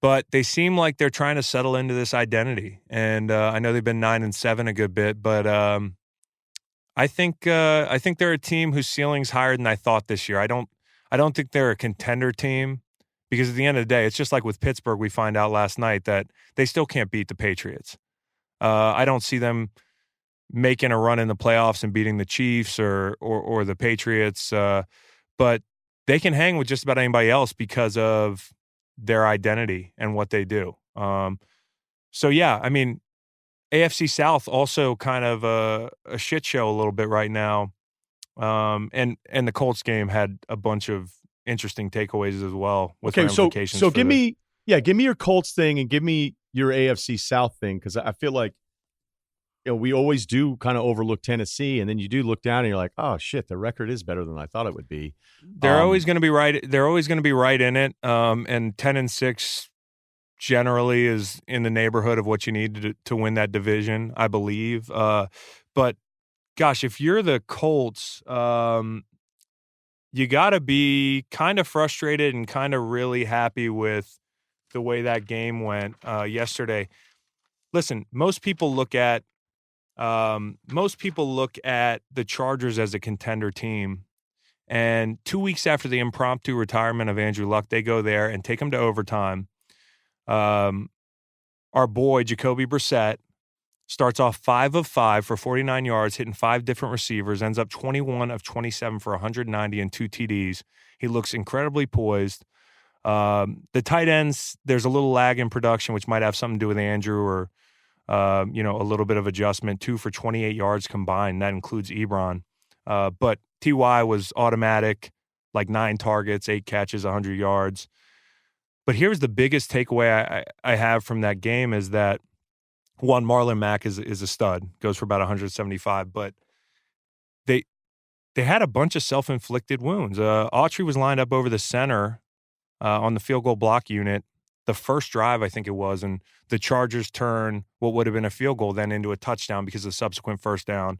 but they seem like they're trying to settle into this identity. And I know they've been 9-7 a good bit, but I think they're a team whose ceiling's higher than I thought this year. I don't think they're a contender team, because at the end of the day, it's just like with Pittsburgh. We find out last night that they still can't beat the Patriots. I don't see them making a run in the playoffs and beating the Chiefs or the Patriots, but they can hang with just about anybody else because of their identity and what they do. So yeah, I mean, AFC South also kind of a shit show a little bit right now. And the Colts game had a bunch of interesting takeaways as well. With ramifications. So give me your Colts thing and give me your AFC South thing, because I feel like, we always do kind of overlook Tennessee, and then you do look down and you're like, oh shit, the record is better than I thought it would be. They're always going to be right. They're always going to be right in it. And 10-6 generally is in the neighborhood of what you need to win that division, I believe. But gosh, if you're the Colts, you got to be kind of frustrated and kind of really happy with the way that game went yesterday. Listen, most people look at the Chargers as a contender team, and 2 weeks after the impromptu retirement of Andrew Luck, they go there and take him to overtime. Our boy Jacoby Brissett starts off 5 of 5 for 49 yards, hitting 5 different receivers, ends up 21 of 27 for 190 and 2 TDs. He looks incredibly poised. The tight ends, there's a little lag in production, which might have something to do with Andrew or a little bit of adjustment. 2 for 28 yards combined. That includes Ebron. But T.Y. was automatic, like 9 targets, 8 catches, 100 yards. But here's the biggest takeaway I have from that game is that, one, Marlon Mack is a stud, goes for about 175, but they had a bunch of self-inflicted wounds. Autry was lined up over the center on the field goal block unit the first drive, I think it was, and the Chargers turn what would have been a field goal then into a touchdown because of the subsequent first down.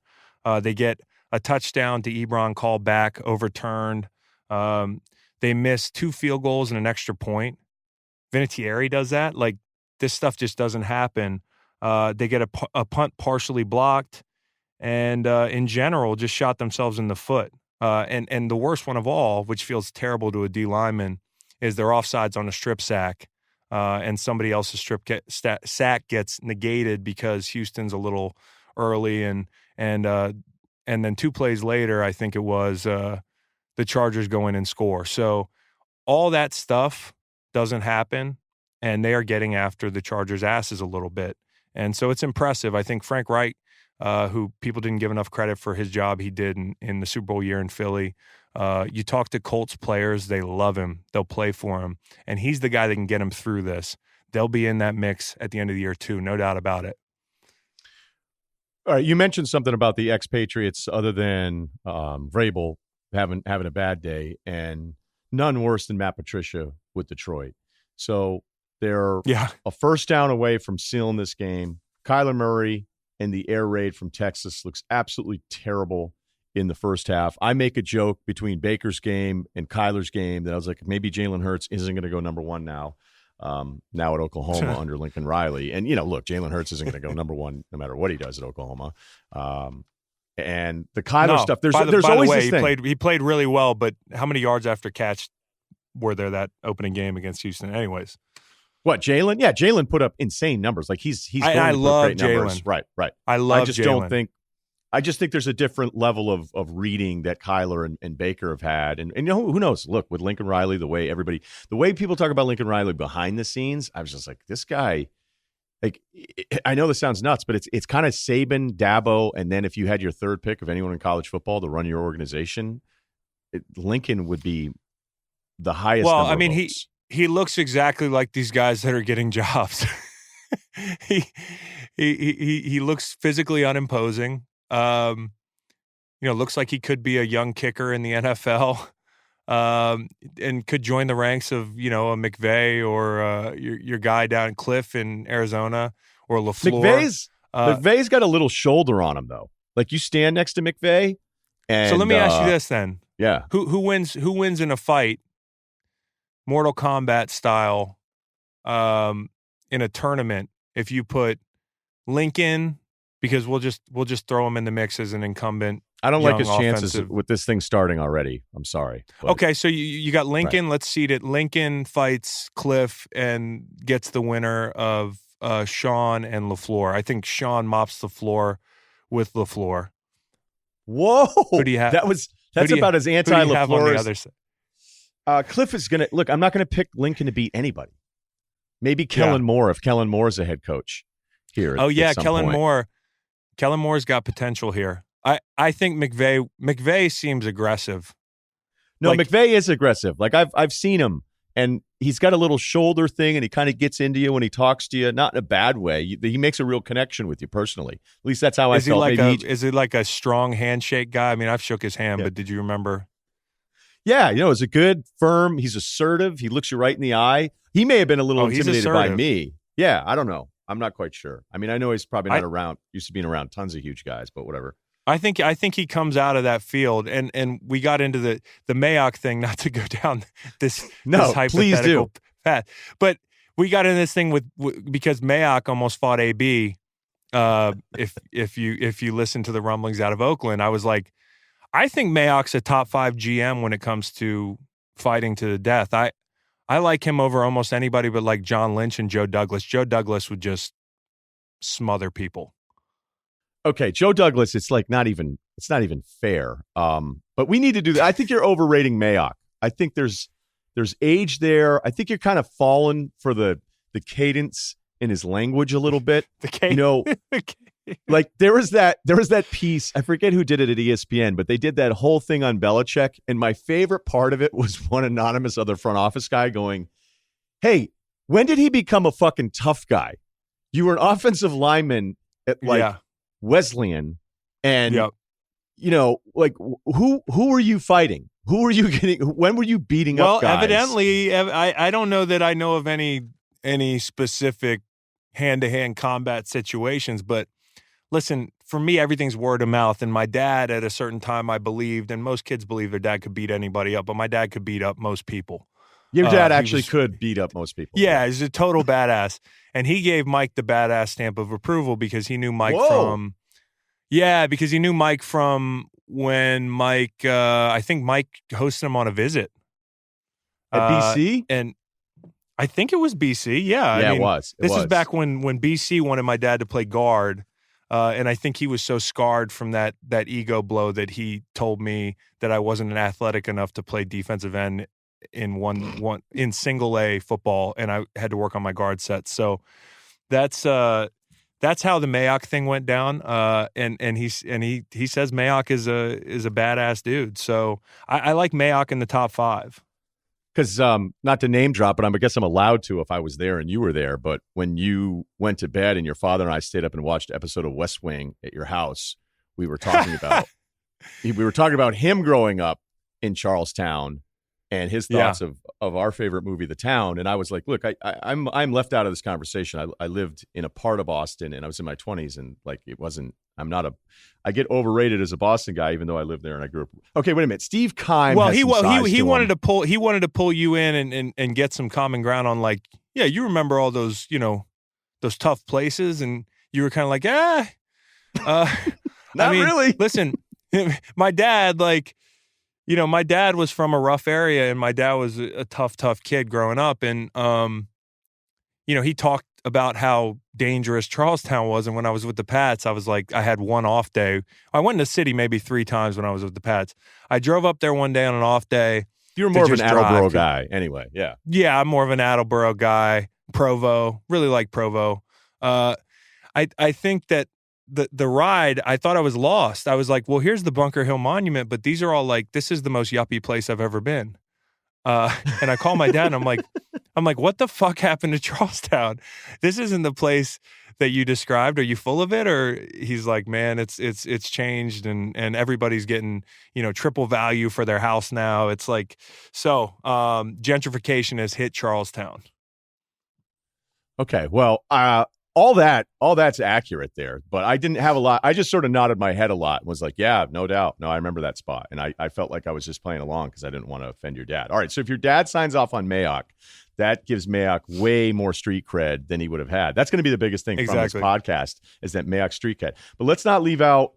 They get a touchdown to Ebron, called back, overturned. They miss 2 field goals and an extra point. Vinatieri does that. Like, this stuff just doesn't happen. They get a punt partially blocked, and in general just shot themselves in the foot. And the worst one of all, which feels terrible to a D lineman, is their offsides on a strip sack. And somebody else's sack gets negated because Houston's a little early, and then 2 plays later, I think it was, the Chargers go in and score. So all that stuff doesn't happen, and they are getting after the Chargers' asses a little bit. And so it's impressive. I think Frank Reich, who people didn't give enough credit for his job he did in the Super Bowl year in Philly. You talk to Colts players, they love him. They'll play for him. And he's the guy that can get him through this. They'll be in that mix at the end of the year too, no doubt about it. All right, you mentioned something about the expatriates other than Vrabel having a bad day, and none worse than Matt Patricia with Detroit. So they're a first down away from sealing this game. Kyler Murray and the air raid from Texas looks absolutely terrible in the first half. I make a joke between Baker's game and Kyler's game that I was like, maybe Jalen Hurts isn't going to go number 1 now at Oklahoma under Lincoln Riley. And, look, Jalen Hurts isn't going to go number 1 no matter what he does at Oklahoma. And the Kyler stuff, there's always this thing. He played really well, but how many yards after catch were there that opening game against Houston anyways? What, Jalen? Yeah, Jalen put up insane numbers. Like he's going to put great numbers. Right. I just think there's a different level of reading that Kyler and Baker have had. And who knows? Look, with Lincoln Riley, the way people talk about Lincoln Riley behind the scenes, I was just like, this guy, like, I know this sounds nuts, but it's kind of Saban, Dabo, and then if you had your third pick of anyone in college football to run your organization, Lincoln would be the highest. Well, I mean, he looks exactly like these guys that are getting jobs. he looks physically unimposing. Looks like he could be a young kicker in the NFL, and could join the ranks of, a McVay or your guy down Cliff in Arizona or LaFleur. McVay's got a little shoulder on him though. Like you stand next to McVay. And, so let me ask you this then. Yeah. Who wins in a fight, Mortal Kombat style, in a tournament if you put Lincoln, because we'll just throw him in the mix as an incumbent. I don't like his offensive. chances with this thing starting already. I'm sorry. But, okay, so you got Lincoln. Right. Let's seed it. Lincoln fights Cliff and gets the winner of Sean and LaFleur. I think Sean mops the floor with LaFleur. Whoa! Who do you have? That's about as anti-LaFleur as Cliff is going to – look, I'm not going to pick Lincoln to beat anybody. Maybe Kellen Moore if Kellen Moore's a head coach here. Oh, yeah, Kellen Moore. Kellen Moore's got potential here. I think McVay seems aggressive. No, McVay is aggressive. Like I've seen him, and he's got a little shoulder thing, and he kind of gets into you when he talks to you, not in a bad way. He makes a real connection with you personally. At least that's how I felt. Is he like a strong handshake guy? I mean, I've shook his hand, but did you remember? Yeah, it's a good, firm. He's assertive. He looks you right in the eye. He may have been a little intimidated by me. Yeah, I don't know. I'm not quite sure. I mean, I know he's probably not used to being around tons of huge guys, but whatever. I think he comes out of that field, and we got into the Mayock thing, not to go down this hypothetical path, but we got in this thing with because Mayock almost fought AB. If you listen to the rumblings out of Oakland, I was like, I think Mayock's a top 5 GM when it comes to fighting to the death. I like him over almost anybody, but like John Lynch and Joe Douglas. Joe Douglas would just smother people. Okay, Joe Douglas, it's not even fair. But we need to do that. I think you're overrating Mayock. I think there's age there. I think you're kind of falling for the cadence in his language a little bit. The cadence. Like there was that piece. I forget who did it at ESPN, but they did that whole thing on Belichick. And my favorite part of it was one anonymous other front office guy going, "Hey, when did he become a fucking tough guy? You were an offensive lineman at Wesleyan, and who were you fighting? Who were you getting? When were you beating up guys?" Well, evidently, I don't know that I know of any specific hand-to-hand combat situations, but listen, for me, everything's word of mouth. And my dad, at a certain time, I believed, and most kids believe their dad could beat anybody up, but my dad could beat up most people. Your dad actually could beat up most people. Yeah, he's a total badass. And he gave Mike the badass stamp of approval because he knew Mike because he knew Mike from when Mike, I think Mike hosted him on a visit. At BC? And I think it was BC, yeah. Yeah, it was. This is back when BC wanted my dad to play guard. And I think he was so scarred from that ego blow that he told me that I wasn't athletic enough to play defensive end in one in single A football, and I had to work on my guard sets. So that's how the Mayock thing went down. And he says Mayock is a badass dude. So I like Mayock in the top 5. Because not to name drop, but I guess I'm allowed to if I was there and you were there. But when you went to bed and your father and I stayed up and watched an episode of West Wing at your house, we were talking about him growing up in Charlestown and his thoughts of our favorite movie, The Town. And I was like, look, I'm left out of this conversation. I lived in a part of Boston and I was in my 20s, and like I get overrated as a Boston guy, even though I lived there and I grew up. Okay, wait a minute. Steve Keim. Well, he wanted to pull you in and get some common ground on, like, yeah, you remember all those, those tough places, and you were kind of like, not really. Listen, my dad, my dad was from a rough area, and my dad was a tough kid growing up. And, he talked about how dangerous Charlestown was. And when I was with the Pats, I was like, I had one off day. I went in the city maybe 3 times when I was with the Pats. I drove up there one day on an off day. You were more of an Attleboro guy anyway. Yeah. Yeah, I'm more of an Attleboro guy. Provo. Really like Provo. I think that the ride, I thought I was lost. I was like, well, here's the Bunker Hill Monument, but these are all like, this is the most yuppie place I've ever been. And I call my dad and I'm like, what the fuck happened to Charlestown? This isn't the place that you described. Are you full of it? Or he's like, man, it's changed and everybody's getting, triple value for their house now. It's like, so gentrification has hit Charlestown. Okay. Well, all that's accurate there, but I didn't have a lot. I just sort of nodded my head a lot and was like, yeah, no doubt. No, I remember that spot. And I felt like I was just playing along because I didn't want to offend your dad. All right. So if your dad signs off on Mayock, that gives Mayock way more street cred than he would have had. That's going to be the biggest thing from this podcast is that Mayock street cred. But let's not leave out.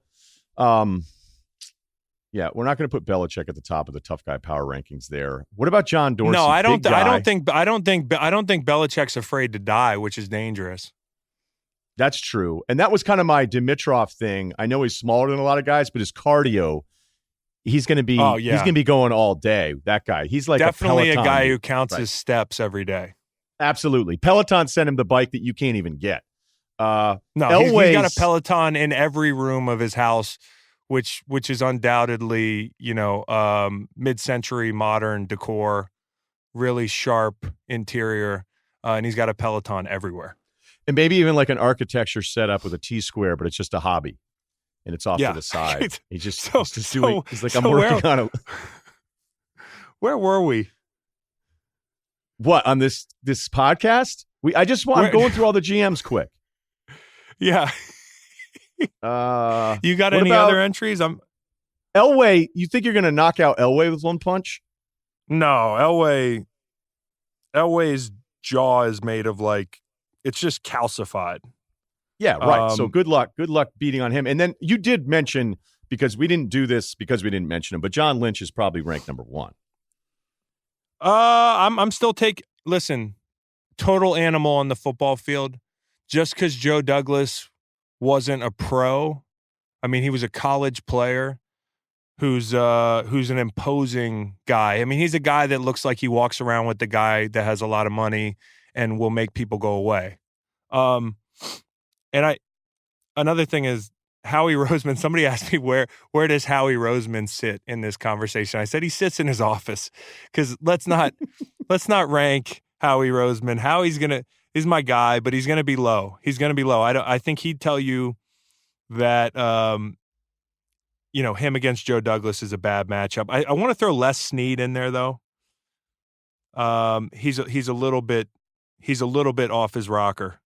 Yeah, we're not going to put Belichick at the top of the tough guy power rankings there. What about John Dorsey? No, I don't think Belichick's afraid to die, which is dangerous. That's true. And that was kind of my Dimitrov thing. I know he's smaller than a lot of guys, but his cardio, he's going to be he's going to be going all day. That guy. He's like definitely a guy who counts his steps every day. Absolutely. Peloton sent him the bike that you can't even get. No, he's got a Peloton in every room of his house, which is undoubtedly, mid-century modern decor, really sharp interior, and he's got a Peloton everywhere. And maybe even like an architecture setup with a T-square, but it's just a hobby, and it's off to the side. He's like, I'm working on it. Where were we? What, on this podcast? I'm going through all the GMs quick. Yeah. You got any other entries? Elway. You think you're going to knock out Elway with one punch? No, Elway's jaw is made of it's just calcified. Yeah, right. So good luck beating on him. And then you did mention, because we didn't do this because we didn't mention him, but John Lynch is probably ranked number 1. I'm still listen, total animal on the football field. Just because Joe Douglas wasn't a pro, I mean, he was a college player who's an imposing guy. I mean, he's a guy that looks like he walks around with the guy that has a lot of money and will make people go away. Another thing is Howie Roseman. Somebody asked me where does Howie Roseman sit in this conversation? I said he sits in his office, because let's not rank Howie Roseman. Howie's is my guy, but he's gonna be low. I think he'd tell you that him against Joe Douglas is a bad matchup. I want to throw Les Snead in there though. He's a little bit off his rocker.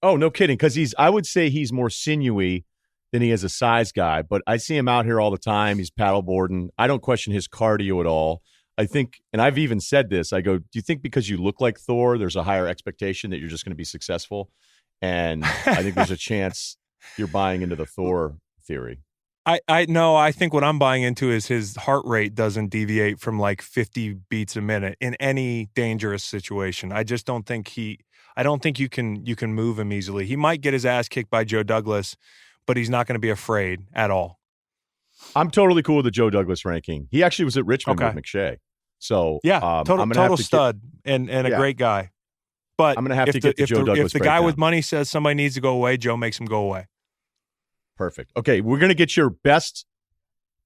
Oh, no kidding. Because I would say he's more sinewy than he is a size guy, but I see him out here all the time. He's paddleboarding. I don't question his cardio at all. I think, and I've even said this, I go, do you think because you look like Thor, there's a higher expectation that you're just going to be successful? And I think there's a chance you're buying into the Thor theory. I think what I'm buying into is his heart rate doesn't deviate from 50 beats a minute in any dangerous situation. I just don't think you can move him easily. He might get his ass kicked by Joe Douglas, but he's not going to be afraid at all. I'm totally cool with the Joe Douglas ranking. He actually was at Richmond with McShay. So yeah, total stud and a great guy. But I'm going to have to get the Joe Douglas. If the guy with money says somebody needs to go away, Joe makes him go away. Perfect. Okay, we're going to get your best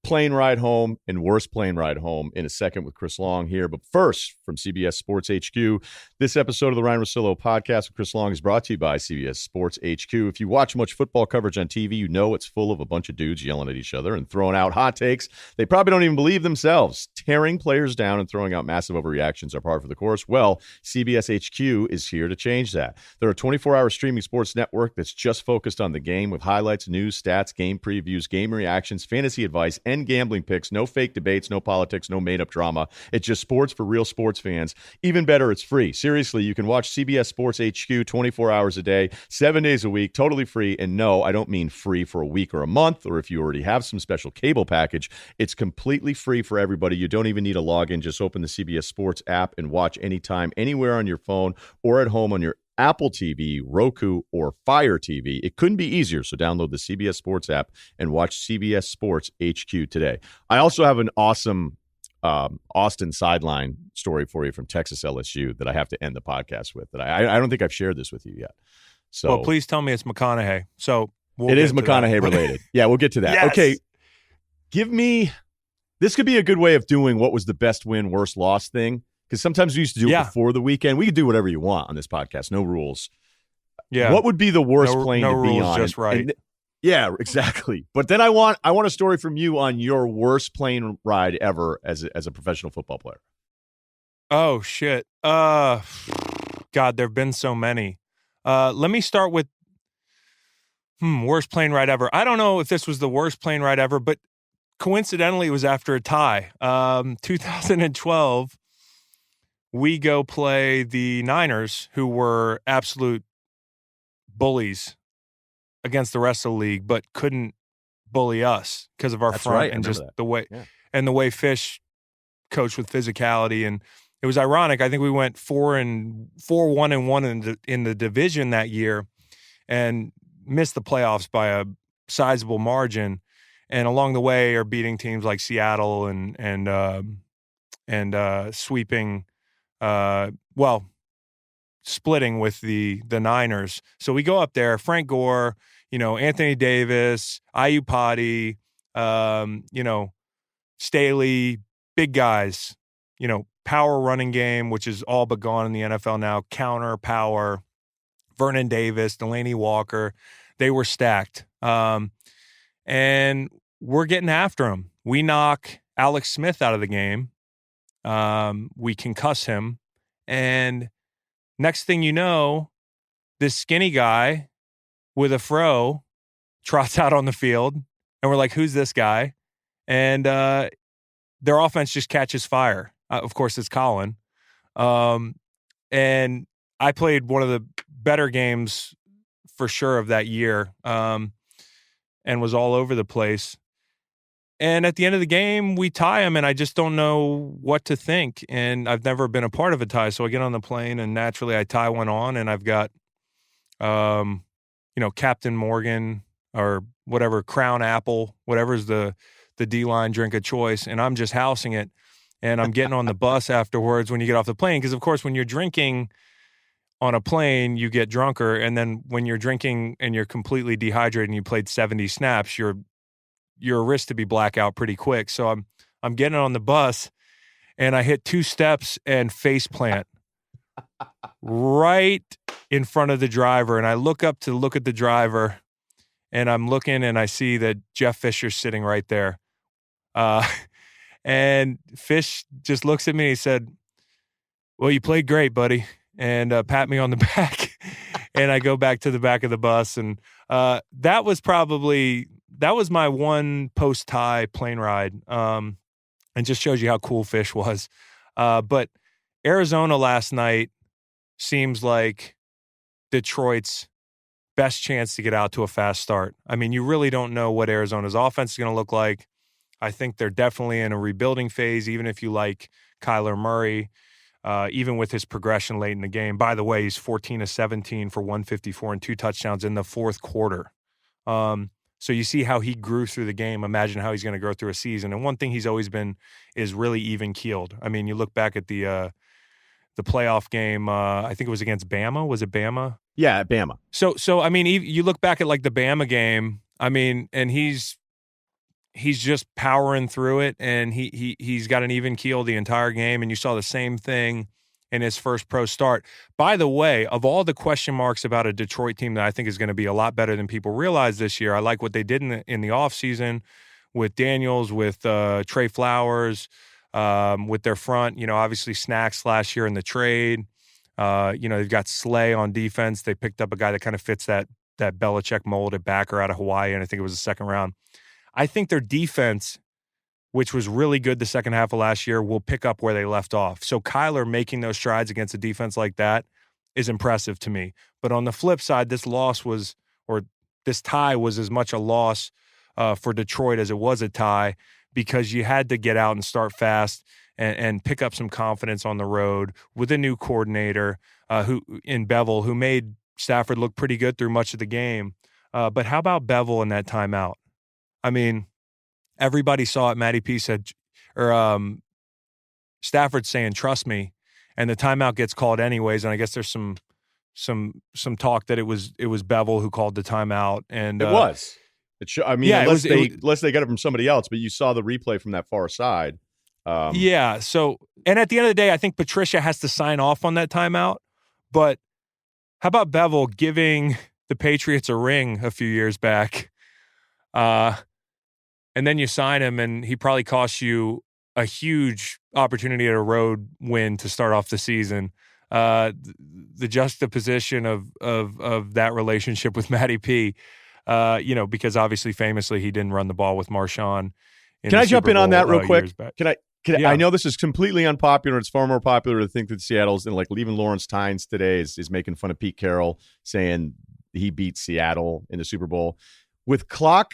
plane ride home and worst plane ride home in a second with Chris Long here. But first, from CBS Sports HQ, this episode of the Ryen Russillo podcast with Chris Long is brought to you by CBS Sports HQ. If you watch much football coverage on TV, you know it's full of a bunch of dudes yelling at each other and throwing out hot takes they probably don't even believe themselves. Tearing players down and throwing out massive overreactions are par for the course. Well, CBS HQ is here to change that. They're a 24-hour streaming sports network that's just focused on the game, with highlights, news, stats, game previews, game reactions, fantasy advice, and gambling picks. No fake debates, no politics, no made-up drama. It's just sports for real sports fans. Even better, it's free. Seriously, you can watch CBS Sports HQ 24 hours a day, 7 days a week, totally free. And no, I don't mean free for a week or a month, or if you already have some special cable package. It's completely free for everybody. You don't even need a login. Just open the CBS Sports app and watch anytime, anywhere on your phone or at home on your Apple TV, Roku, or Fire TV. It couldn't be easier, so download the CBS Sports app and watch CBS Sports HQ today. I also have an awesome Austin sideline story for you from Texas LSU that I have to end the podcast with. That I don't think I've shared this with you yet. So, well, please tell me it's McConaughey. So it is McConaughey related. Yeah, we'll get to that. Yes. Okay, this could be a good way of doing what was the best win, worst loss thing. Because sometimes we used to do it before the weekend. We could do whatever you want on this podcast. No rules. Yeah. What would be the worst plane to be on? Just right. Yeah, exactly. But then I want a story from you on your worst plane ride ever as a professional football player. Oh, shit. God, there have been so many. Let me start with worst plane ride ever. I don't know if this was the worst plane ride ever, but coincidentally, it was after a tie. 2012. we go play the Niners, who were absolute bullies against the rest of the league, but couldn't bully us because of our That's front right. and just that. the way Yeah. and the way Fish coached with physicality. And it was ironic. I think we went 4-1 in the division that year and missed the playoffs by a sizable margin. And along the way are beating teams like Seattle and sweeping, splitting with the Niners. So we go up there, Frank Gore, Anthony Davis, Ayupati, Staley, big guys, power running game, which is all but gone in the NFL now, counter power, Vernon Davis, Delaney Walker, they were stacked. And we're getting after him. We knock Alex Smith out of the game. We concuss him. And next thing you know, this skinny guy with a fro trots out on the field. And we're like, who's this guy? And their offense just catches fire. Of course, it's Colin. And I played one of the better games for sure of that year and was all over the place. And at the end of the game, we tie him, and I just don't know what to think. And I've never been a part of a tie, so I get on the plane, and naturally I tie one on, and I've got, Captain Morgan or whatever, Crown Apple, whatever's the D-line drink of choice, and I'm just housing it. And I'm getting on the bus afterwards when you get off the plane, because, of course, when you're drinking on a plane, you get drunker, and then when you're drinking and you're completely dehydrated and you played 70 snaps, you're a risk to be blackout pretty quick. So I'm getting on the bus, and I hit 2 steps and face plant right in front of the driver. And I look up to look at the driver, and I'm looking, and I see that Jeff Fisher's sitting right there. And Fish just looks at me, and he said, "Well, you played great, buddy," and pat me on the back. And I go back to the back of the bus. And that was my one post-tie plane ride, and just shows you how cool Fish was. But Arizona last night seems like Detroit's best chance to get out to a fast start. I mean, you really don't know what Arizona's offense is going to look like. I think they're definitely in a rebuilding phase, even if you like Kyler Murray, even with his progression late in the game. By the way, he's 14 of 17 for 154 and 2 touchdowns in the fourth quarter. So you see how he grew through the game. Imagine how he's going to grow through a season. And one thing he's always been is really even-keeled. I mean, you look back at the playoff game, I think it was against Bama. Was it Bama? Yeah, Bama. So I mean, you look back at like the Bama game, I mean, and he's just powering through it, and he's got an even keel the entire game, and you saw the same thing in his first pro start. By the way, of all the question marks about a Detroit team that I think is going to be a lot better than people realize this year, I like what they did in the offseason with Daniels, with Trey Flowers, with their front. Obviously Snacks last year in the trade. They've got Slay on defense. They picked up a guy that kind of fits that Belichick mold at backer out of Hawaii, and I think it was the second round. I think their defense, which was really good the second half of last year, will pick up where they left off. So Kyler making those strides against a defense like that is impressive to me. But on the flip side, this tie was as much a loss for Detroit as it was a tie, because you had to get out and start fast and pick up some confidence on the road with a new coordinator in Bevel, who made Stafford look pretty good through much of the game. But how about Bevel in that timeout? I mean, everybody saw it. Matty P said, or Stafford saying, "Trust me," and the timeout gets called anyways. And I guess there's some talk that it was Bevel who called the timeout, and it was. Unless they got it from somebody else, but you saw the replay from that far side. Yeah. So, and at the end of the day, I think Patricia has to sign off on that timeout. But how about Bevel giving the Patriots a ring a few years back? And then you sign him, and he probably costs you a huge opportunity at a road win to start off the season. The juxtaposition of that relationship with Matty P, because obviously famously he didn't run the ball with Marshawn. Can I jump in on that real quick? I know this is completely unpopular. It's far more popular to think that Seattle's, and like even Lawrence Tynes today is making fun of Pete Carroll, saying he beat Seattle in the Super Bowl. With clock,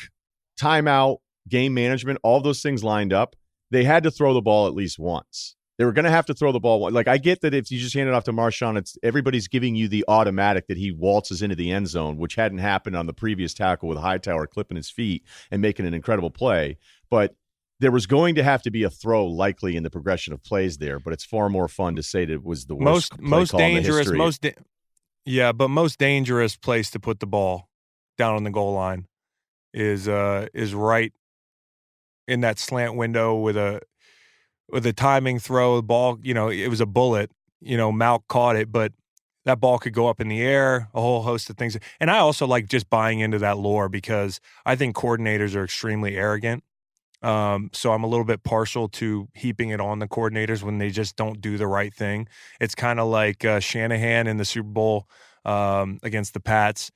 timeout, game management, all those things lined up, they had to throw the ball at least once. They were going to have to throw the ball. Like, I get that if you just hand it off to Marshawn, everybody's giving you the automatic that he waltzes into the end zone, which hadn't happened on the previous tackle with Hightower clipping his feet and making an incredible play. But there was going to have to be a throw likely in the progression of plays there, but it's far more fun to say that it was the worst most call dangerous, in the history. most dangerous place to put the ball down on the goal line is right in that slant window with a timing throw. The ball, it was a bullet. Malk caught it, but that ball could go up in the air, a whole host of things. And I also like just buying into that lore because I think coordinators are extremely arrogant. So I'm a little bit partial to heaping it on the coordinators when they just don't do the right thing. It's kind of like Shanahan in the Super Bowl against the Pats.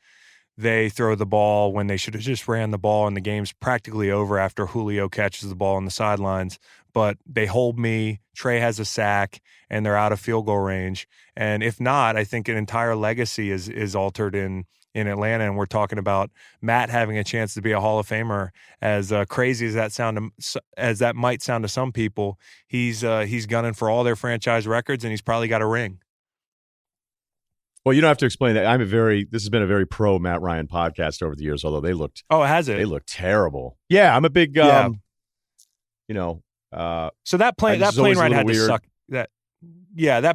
They throw the ball when they should have just ran the ball, and the game's practically over after Julio catches the ball on the sidelines. But they hold me, Trey has a sack, and they're out of field goal range. And if not, I think an entire legacy is altered in Atlanta, and we're talking about Matt having a chance to be a Hall of Famer. As crazy as that might sound to some people, he's gunning for all their franchise records, and he's probably got a ring. Well, you don't have to explain that. This has been a very pro Matt Ryan podcast over the years, although they looked. Oh, has it? They looked terrible. Yeah, I'm a big. So that plane ride had to suck. That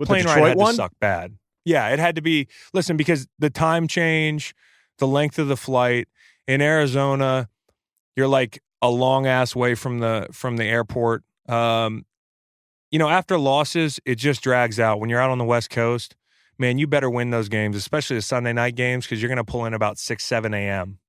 plane ride had to suck bad. Yeah, it had to be. Listen, because the time change, the length of the flight in Arizona, you're like a long ass way from the airport. After losses, it just drags out. When you're out on the West Coast, man, you better win those games, especially the Sunday night games, because you're going to pull in about 6, 7 a.m.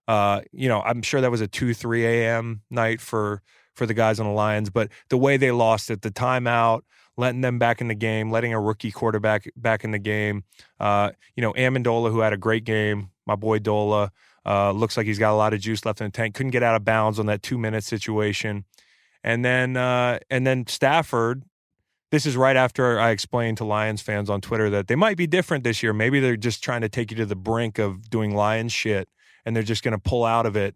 I'm sure that was a 2, 3 a.m. night for the guys on the Lions, but the way they lost it, the timeout, letting them back in the game, letting a rookie quarterback back in the game. Amendola, who had a great game, my boy Dola, looks like he's got a lot of juice left in the tank. Couldn't get out of bounds on that 2-minute situation. And then Stafford, this is right after I explained to Lions fans on Twitter that they might be different this year. Maybe they're just trying to take you to the brink of doing Lions shit, and they're just going to pull out of it,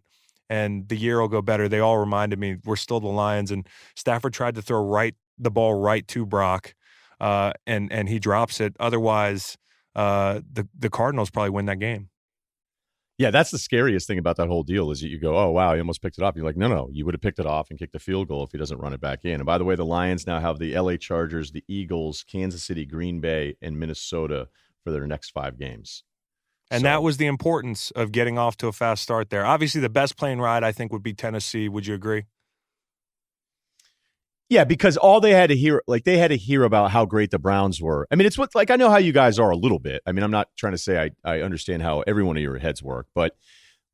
and the year will go better. They all reminded me we're still the Lions, and Stafford tried to throw the ball right to Brock, and he drops it. Otherwise, the Cardinals probably win that game. Yeah, that's the scariest thing about that whole deal is that you go, oh, wow, he almost picked it off. You're like, no, you would have picked it off and kicked the field goal if he doesn't run it back in. And by the way, the Lions now have the LA Chargers, the Eagles, Kansas City, Green Bay, and Minnesota for their next 5 games. And that was the importance of getting off to a fast start there. Obviously, the best plane ride, I think, would be Tennessee. Would you agree? Yeah, because all they had to hear about how great the Browns were. I mean, it's I know how you guys are a little bit. I mean, I'm not trying to say I understand how every one of your heads work, but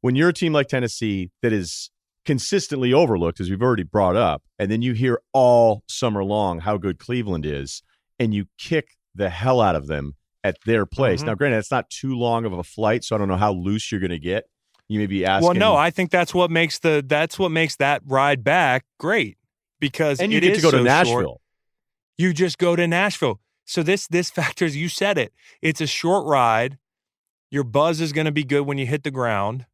when you're a team like Tennessee that is consistently overlooked, as we've already brought up, and then you hear all summer long how good Cleveland is, and you kick the hell out of them at their place. Mm-hmm. Now, granted, it's not too long of a flight, so I don't know how loose you're going to get. You may be asking. Well, no, I think that's what makes that ride back great. Because and you get to go to Nashville. Short. You just go to Nashville. So this factors, you said it. It's a short ride. Your buzz is going to be good when you hit the ground.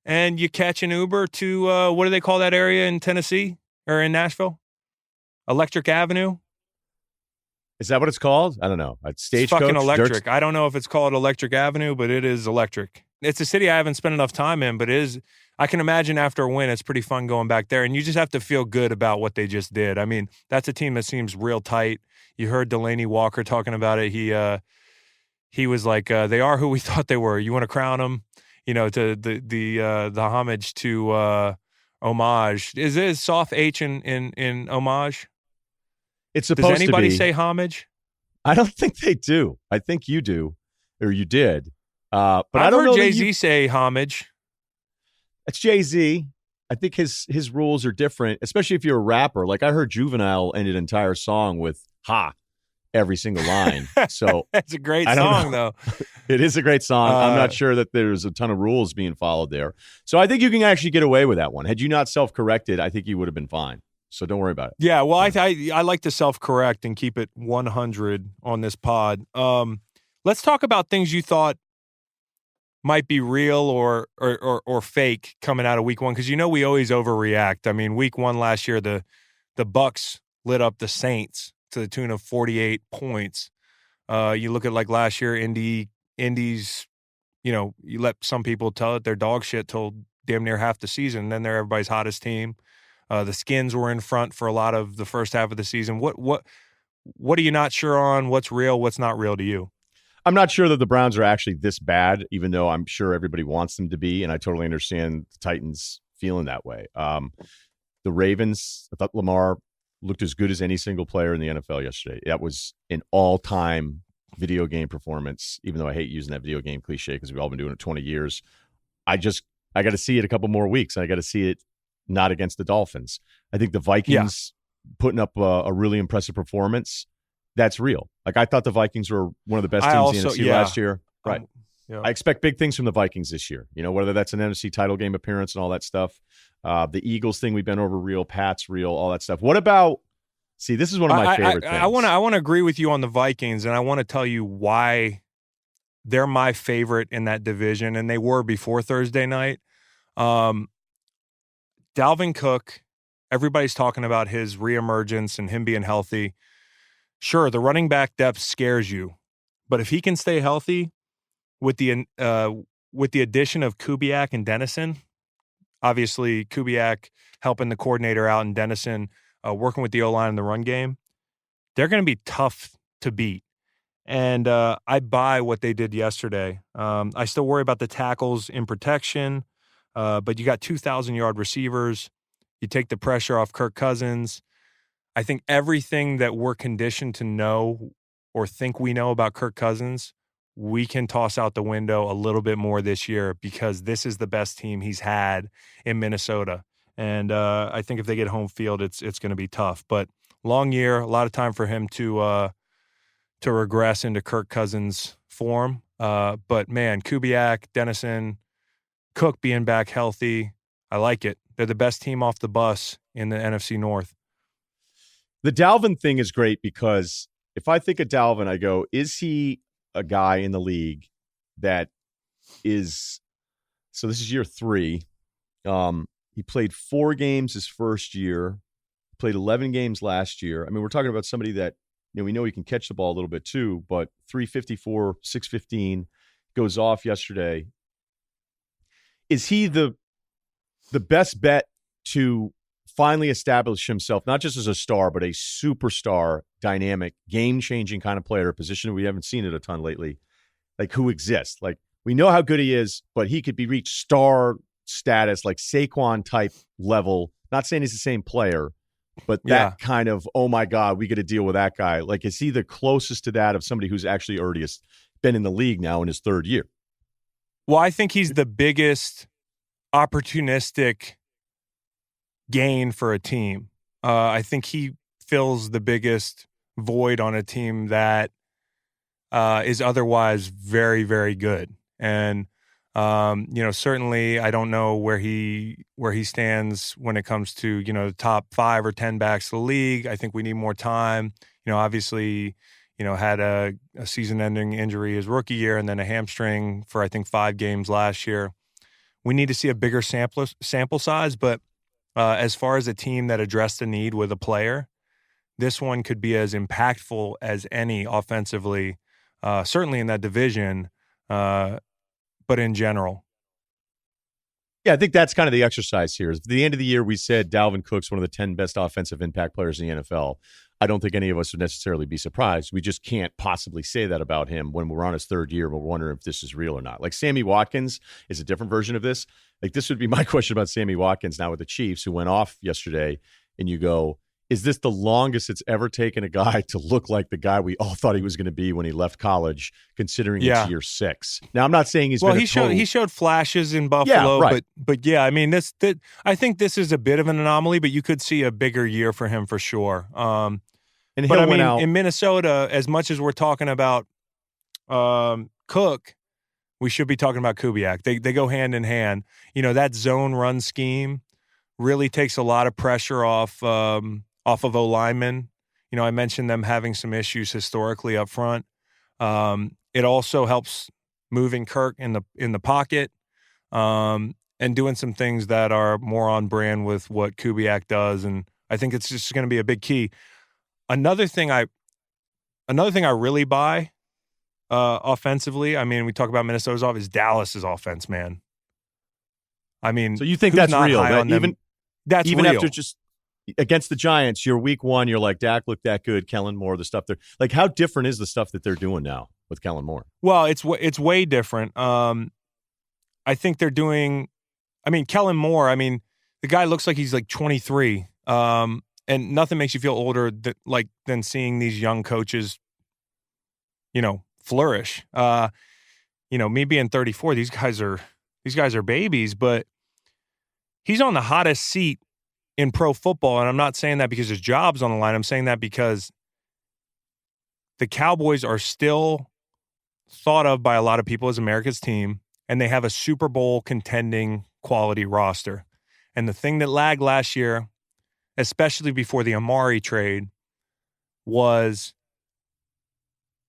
And you catch an Uber to, what do they call that area in Tennessee or in Nashville? Electric Avenue? Is that what it's called? I don't know. It's fucking electric. I don't know if it's called Electric Avenue, but it is electric. It's a city I haven't spent enough time in, but it is. I can imagine after a win, it's pretty fun going back there. And you just have to feel good about what they just did. I mean, that's a team that seems real tight. You heard Delaney Walker talking about it. He was like, they are who we thought they were. You want to crown them, to the homage to homage. Is it soft H in homage? It's supposed to be. Does anybody say homage? I don't think they do. I think you do, or you did. But I don't heard know Jay-Z say homage. It's Jay-Z. I think his rules are different, especially if you're a rapper. Like I heard Juvenile end an entire song with "ha" every single line. So it's a great song, though. It is a great song. I'm not sure that there's a ton of rules being followed there. So I think you can actually get away with that one. Had you not self-corrected, I think you would have been fine. So don't worry about it. Yeah, well, I like to self-correct and keep it 100 on this pod. Let's talk about things you thought might be real or fake coming out of week one, because we always overreact. I mean, week one last year, the Bucs lit up the Saints to the tune of 48 points. You look at like last year, Indy's, you let some people tell it they're dog shit till damn near half the season. Then they're everybody's hottest team. The Skins were in front for a lot of the first half of the season. What are you not sure on? What's real? What's not real to you? I'm not sure that the Browns are actually this bad, even though I'm sure everybody wants them to be, and I totally understand the Titans feeling that way. The Ravens, I thought Lamar looked as good as any single player in the NFL yesterday. That was an all-time video game performance, even though I hate using that video game cliche because we've all been doing it 20 years. I got to see it a couple more weeks, and I got to see it not against the Dolphins. I think the Vikings putting up a really impressive performance. That's real. Like, I thought the Vikings were one of the best teams in the NFC last year. Right. I expect big things from the Vikings this year. Whether that's an NFC title game appearance and all that stuff. The Eagles thing we've been over real, Pats real, all that stuff. What about – see, this is one of my favorite things. I want to agree with you on the Vikings, and I want to tell you why they're my favorite in that division, and they were before Thursday night. Dalvin Cook, everybody's talking about his reemergence and him being healthy. Sure, the running back depth scares you, but if he can stay healthy with the addition of Kubiak and Dennison, obviously Kubiak helping the coordinator out and Dennison working with the O-line in the run game, they're going to be tough to beat. And I buy what they did yesterday. I still worry about the tackles in protection, but you got 2,000-yard receivers. You take the pressure off Kirk Cousins. I think everything that we're conditioned to know or think we know about Kirk Cousins, we can toss out the window a little bit more this year because this is the best team he's had in Minnesota. And I think if they get home field, it's going to be tough. But long year, a lot of time for him to regress into Kirk Cousins form. But, man, Kubiak, Dennison, Cook being back healthy, I like it. They're the best team off the bus in the NFC North. The Dalvin thing is great because if I think of Dalvin, I go, is he a guy in the league that is – so this is year 3. He played 4 games his first year, played 11 games last year. I mean, we're talking about somebody that, we know he can catch the ball a little bit too, but 354, 615, goes off yesterday. Is he the best bet to finally establish himself, not just as a star, but a superstar, dynamic, game-changing kind of player, a position we haven't seen it a ton lately, like who exists? Like, we know how good he is, but he could be reached star status, like Saquon-type level. Not saying he's the same player, but that kind of, oh, my God, we got to deal with that guy. Like, is he the closest to that of somebody who's actually already been in the league now in his 3rd year? Well, I think he's the biggest opportunistic gain for a team. I think he fills the biggest void on a team that is otherwise very, very good. And certainly I don't know where he stands when it comes to the top 5 or 10 backs of the league. I think we need more time. Obviously, had a season-ending injury his rookie year and then a hamstring for I think 5 games last year. We need to see a bigger sample size, but as far as a team that addressed a need with a player, this one could be as impactful as any offensively, certainly in that division, but in general. Yeah, I think that's kind of the exercise here. At the end of the year, we said Dalvin Cook's one of the 10 best offensive impact players in the NFL. I don't think any of us would necessarily be surprised. We just can't possibly say that about him when we're on his 3rd year. We're wondering if this is real or not. Like, Sammy Watkins is a different version of this. Like, this would be my question about Sammy Watkins now with the Chiefs, who went off yesterday. And you go, is this the longest it's ever taken a guy to look like the guy we all thought he was going to be when he left college, considering it's year 6? Now, I'm not saying he showed flashes in Buffalo, but I mean, I think this is a bit of an anomaly, but you could see a bigger year for him for sure. In Minnesota, as much as we're talking about Cook, we should be talking about Kubiak. They go hand in hand. That zone run scheme really takes a lot of pressure off of O-linemen. You know, I mentioned them having some issues historically up front. It also helps moving Kirk in the pocket and doing some things that are more on brand with what Kubiak does, and I think it's just going to be a big key. Another thing I really buy offensively. I mean, we talk about Minnesota's offense, is Dallas's offense, man. I mean, so you think that's real? Right? Even real. After just against the Giants, you're week one, you're like, Dak looked that good, Kellen Moore, the stuff they're like. How different is the stuff that they're doing now with Kellen Moore? Well, it's way different. I think they're doing. I mean, Kellen Moore. I mean, the guy looks like he's like 23, and nothing makes you feel older than seeing these young coaches, you know, flourish. You know, me being 34, these guys are babies, but he's on the hottest seat in pro football, and I'm not saying that because his job's on the line. I'm saying that because the Cowboys are still thought of by a lot of people as America's team, and they have a Super Bowl contending quality roster. And the thing that lagged last year, especially before the Amari trade, was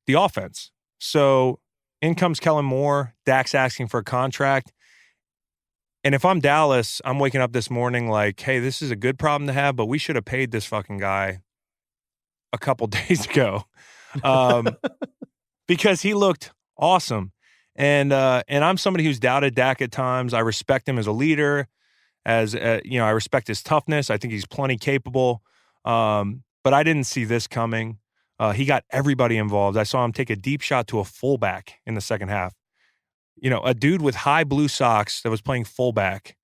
the offense. So in comes Kellen Moore, Dak's asking for a contract. And if I'm Dallas, I'm waking up this morning like, hey, this is a good problem to have, but we should have paid this fucking guy a couple days ago because he looked awesome. And I'm somebody who's doubted Dak at times. I respect him as a leader, I respect his toughness. I think he's plenty capable. But I didn't see this coming. He got everybody involved. I saw him take a deep shot to a fullback in the second half. You know, a dude with high blue socks that was playing fullback.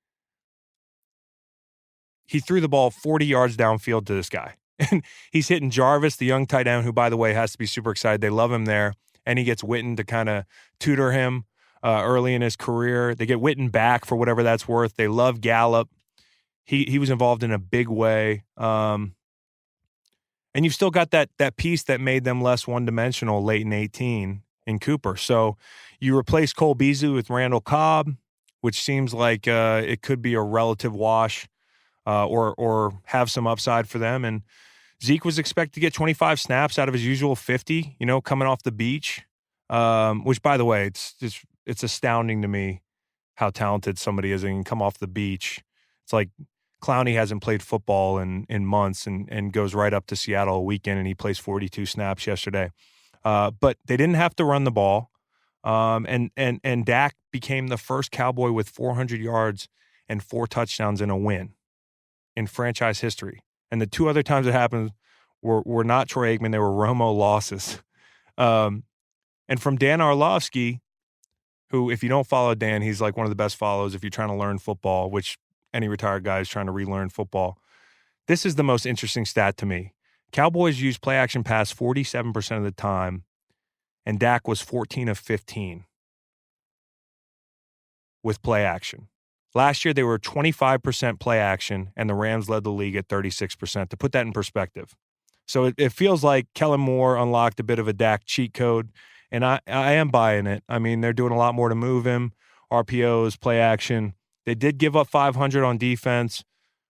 He threw the ball 40 yards downfield to this guy. And he's hitting Jarvis, the young tight end, who, by the way, has to be super excited. They love him there. And he gets Witten to kind of tutor him early in his career. They get Witten back for whatever that's worth. They love Gallup. He was involved in a big way. And you've still got that piece that made them less one-dimensional late in 18 in Cooper. So you replace Cole Beasley with Randall Cobb, which seems like it could be a relative wash or have some upside for them. And Zeke was expected to get 25 snaps out of his usual 50, you know, coming off the beach, which, by the way, it's astounding to me how talented somebody is and can come off the beach. It's like Clowney hasn't played football in months and goes right up to Seattle a weekend, and he plays 42 snaps yesterday. But they didn't have to run the ball. And Dak became the first Cowboy with 400 yards and 4 touchdowns in a win in franchise history. And the 2 other times it happened were not Troy Aikman. They were Romo losses. And from Dan Orlovsky, who, if you don't follow Dan, he's like one of the best follows if you're trying to learn football, which any retired guy is trying to relearn football. This is the most interesting stat to me. Cowboys use play action pass 47% of the time, and Dak was 14 of 15 with play action. Last year, they were 25% play action, and the Rams led the league at 36%. To put that in perspective. So it feels like Kellen Moore unlocked a bit of a Dak cheat code, and I am buying it. I mean, they're doing a lot more to move him, RPOs, play action. They did give up 500 on defense.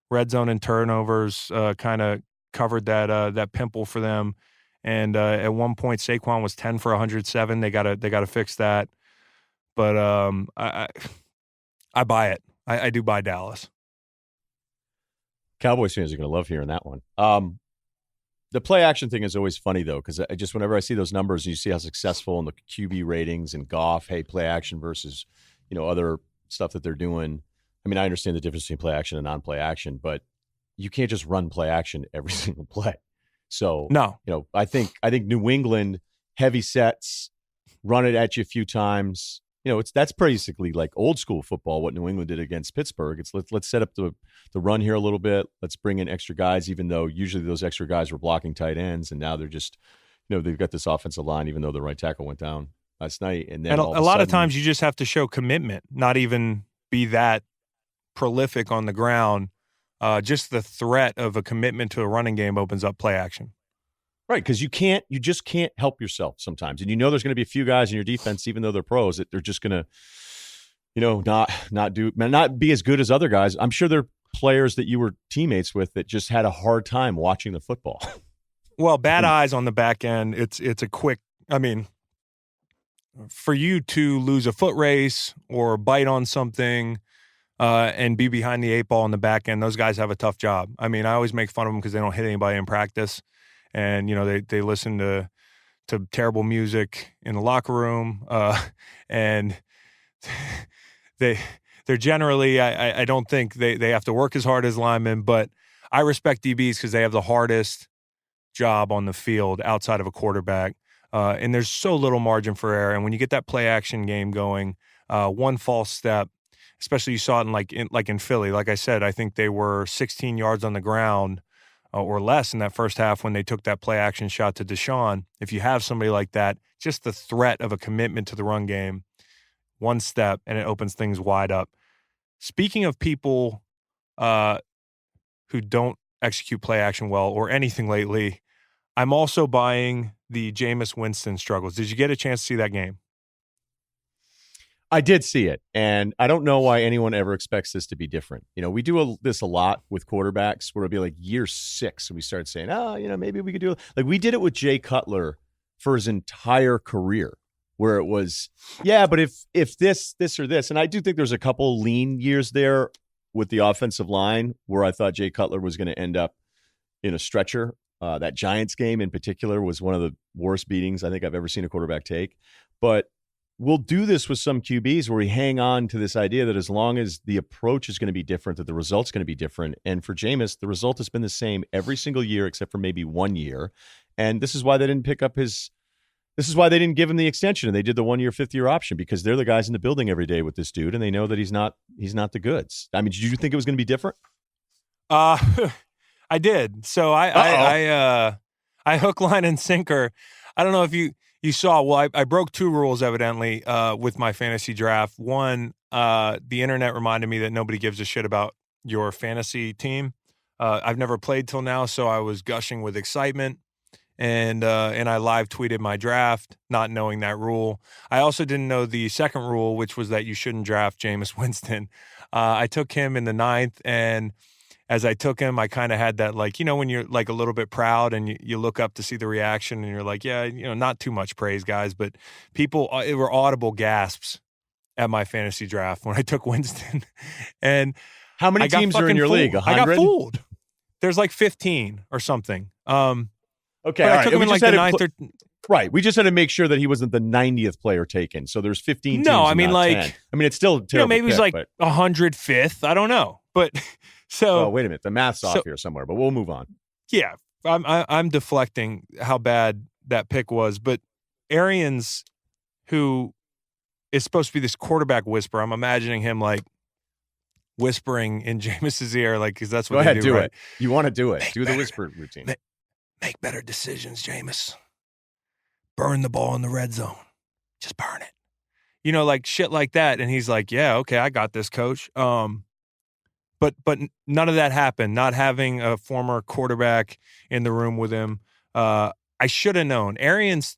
Red zone and turnovers kind of covered that pimple for them. And at one point, Saquon was 10 for 107. They gotta fix that. But I buy it. I do buy Dallas. Cowboys fans are going to love hearing that one. The play action thing is always funny, though, because whenever I see those numbers and you see how successful in the QB ratings and Goff, hey, play action versus, other stuff that they're doing. I mean, I understand the difference between play action and non-play action, but you can't just run play action every single play. So, no, I think New England, heavy sets, run it at you a few times. That's basically like old school football, what New England did against Pittsburgh. It's let's set up the run here a little bit. Let's bring in extra guys, even though usually those extra guys were blocking tight ends, and now they're just, they've got this offensive line, even though the right tackle went down last night. And then a lot of times you just have to show commitment, not even be that prolific on the ground. Just the threat of a commitment to a running game opens up play action. Right, because you just can't help yourself sometimes. And there's going to be a few guys in your defense, even though they're pros, that they're just going to, not be as good as other guys. I'm sure players that you were teammates with that just had a hard time watching the football. Well, bad eyes on the back end. It's a quick. I mean, for you to lose a foot race or bite on something and be behind the 8 ball on the back end, those guys have a tough job. I mean, I always make fun of them because they don't hit anybody in practice, and they listen to terrible music in the locker room, and they're generally. I don't think they have to work as hard as linemen, but I respect DBs because they have the hardest job on the field outside of a quarterback. And there's so little margin for error. And when you get that play action game going, one false step, especially you saw it in Philly. Like I said, I think they were 16 yards on the ground or less in that first half when they took that play action shot to Deshaun. If you have somebody like that, just the threat of a commitment to the run game, one step, and it opens things wide up. Speaking of people who don't execute play action well or anything lately, I'm also buying the Jameis Winston struggles. Did you get a chance to see that game? I did see it, and I don't know why anyone ever expects this to be different. We do this a lot with quarterbacks where it'll be like year 6, and we start saying, maybe we could do it. Like we did it with Jay Cutler for his entire career, where it was, but if this or this, and I do think there's a couple lean years there with the offensive line where I thought Jay Cutler was going to end up in a stretcher. That Giants game in particular was one of the worst beatings I think I've ever seen a quarterback take. But we'll do this with some QBs where we hang on to this idea that as long as the approach is going to be different, that the result's going to be different. And for Jameis, the result has been the same every single year except for maybe 1 year. And this is why they didn't this is why they didn't give him the extension, and they did the 1-year, 5th-year option, because they're the guys in the building every day with this dude, and they know that he's not the goods. I mean, did you think it was going to be different? I did. So I hook, line, and sinker. I don't know if you saw. Well, I broke 2 rules evidently with my fantasy draft. One, the internet reminded me that nobody gives a shit about your fantasy team. I've never played till now, so I was gushing with excitement, and I live tweeted my draft, not knowing that rule. I also didn't know the second rule, which was that you shouldn't draft Jameis Winston. I took him in the 9th, and as I took him, I kind of had that, when you're like a little bit proud and you look up to see the reaction and you're like, not too much praise, guys. But people, it were audible gasps at my fantasy draft when I took Winston. And how many teams are in your league? 100? I got fooled. There's like 15 or something. Okay. But I took him in like the 9th. Right. We just had to make sure that he wasn't the 90th player taken. So there's 15 teams. No, I mean, 10. I mean, it's still a terrible maybe he's like 105th. I don't know. But so. Oh, wait a minute. The math's off here somewhere, but we'll move on. Yeah. I'm deflecting how bad that pick was. But Arians, who is supposed to be this quarterback whisperer, I'm imagining him like whispering in Jameis's ear, because that's what they do. Do right? it. You want to do it. Do the whisper routine. Make better decisions, Jameis. Burn the ball in the red zone. Just burn it. Like shit like that. And he's like, yeah, okay, I got this, coach. But none of that happened. Not having a former quarterback in the room with him. I should have known. Arians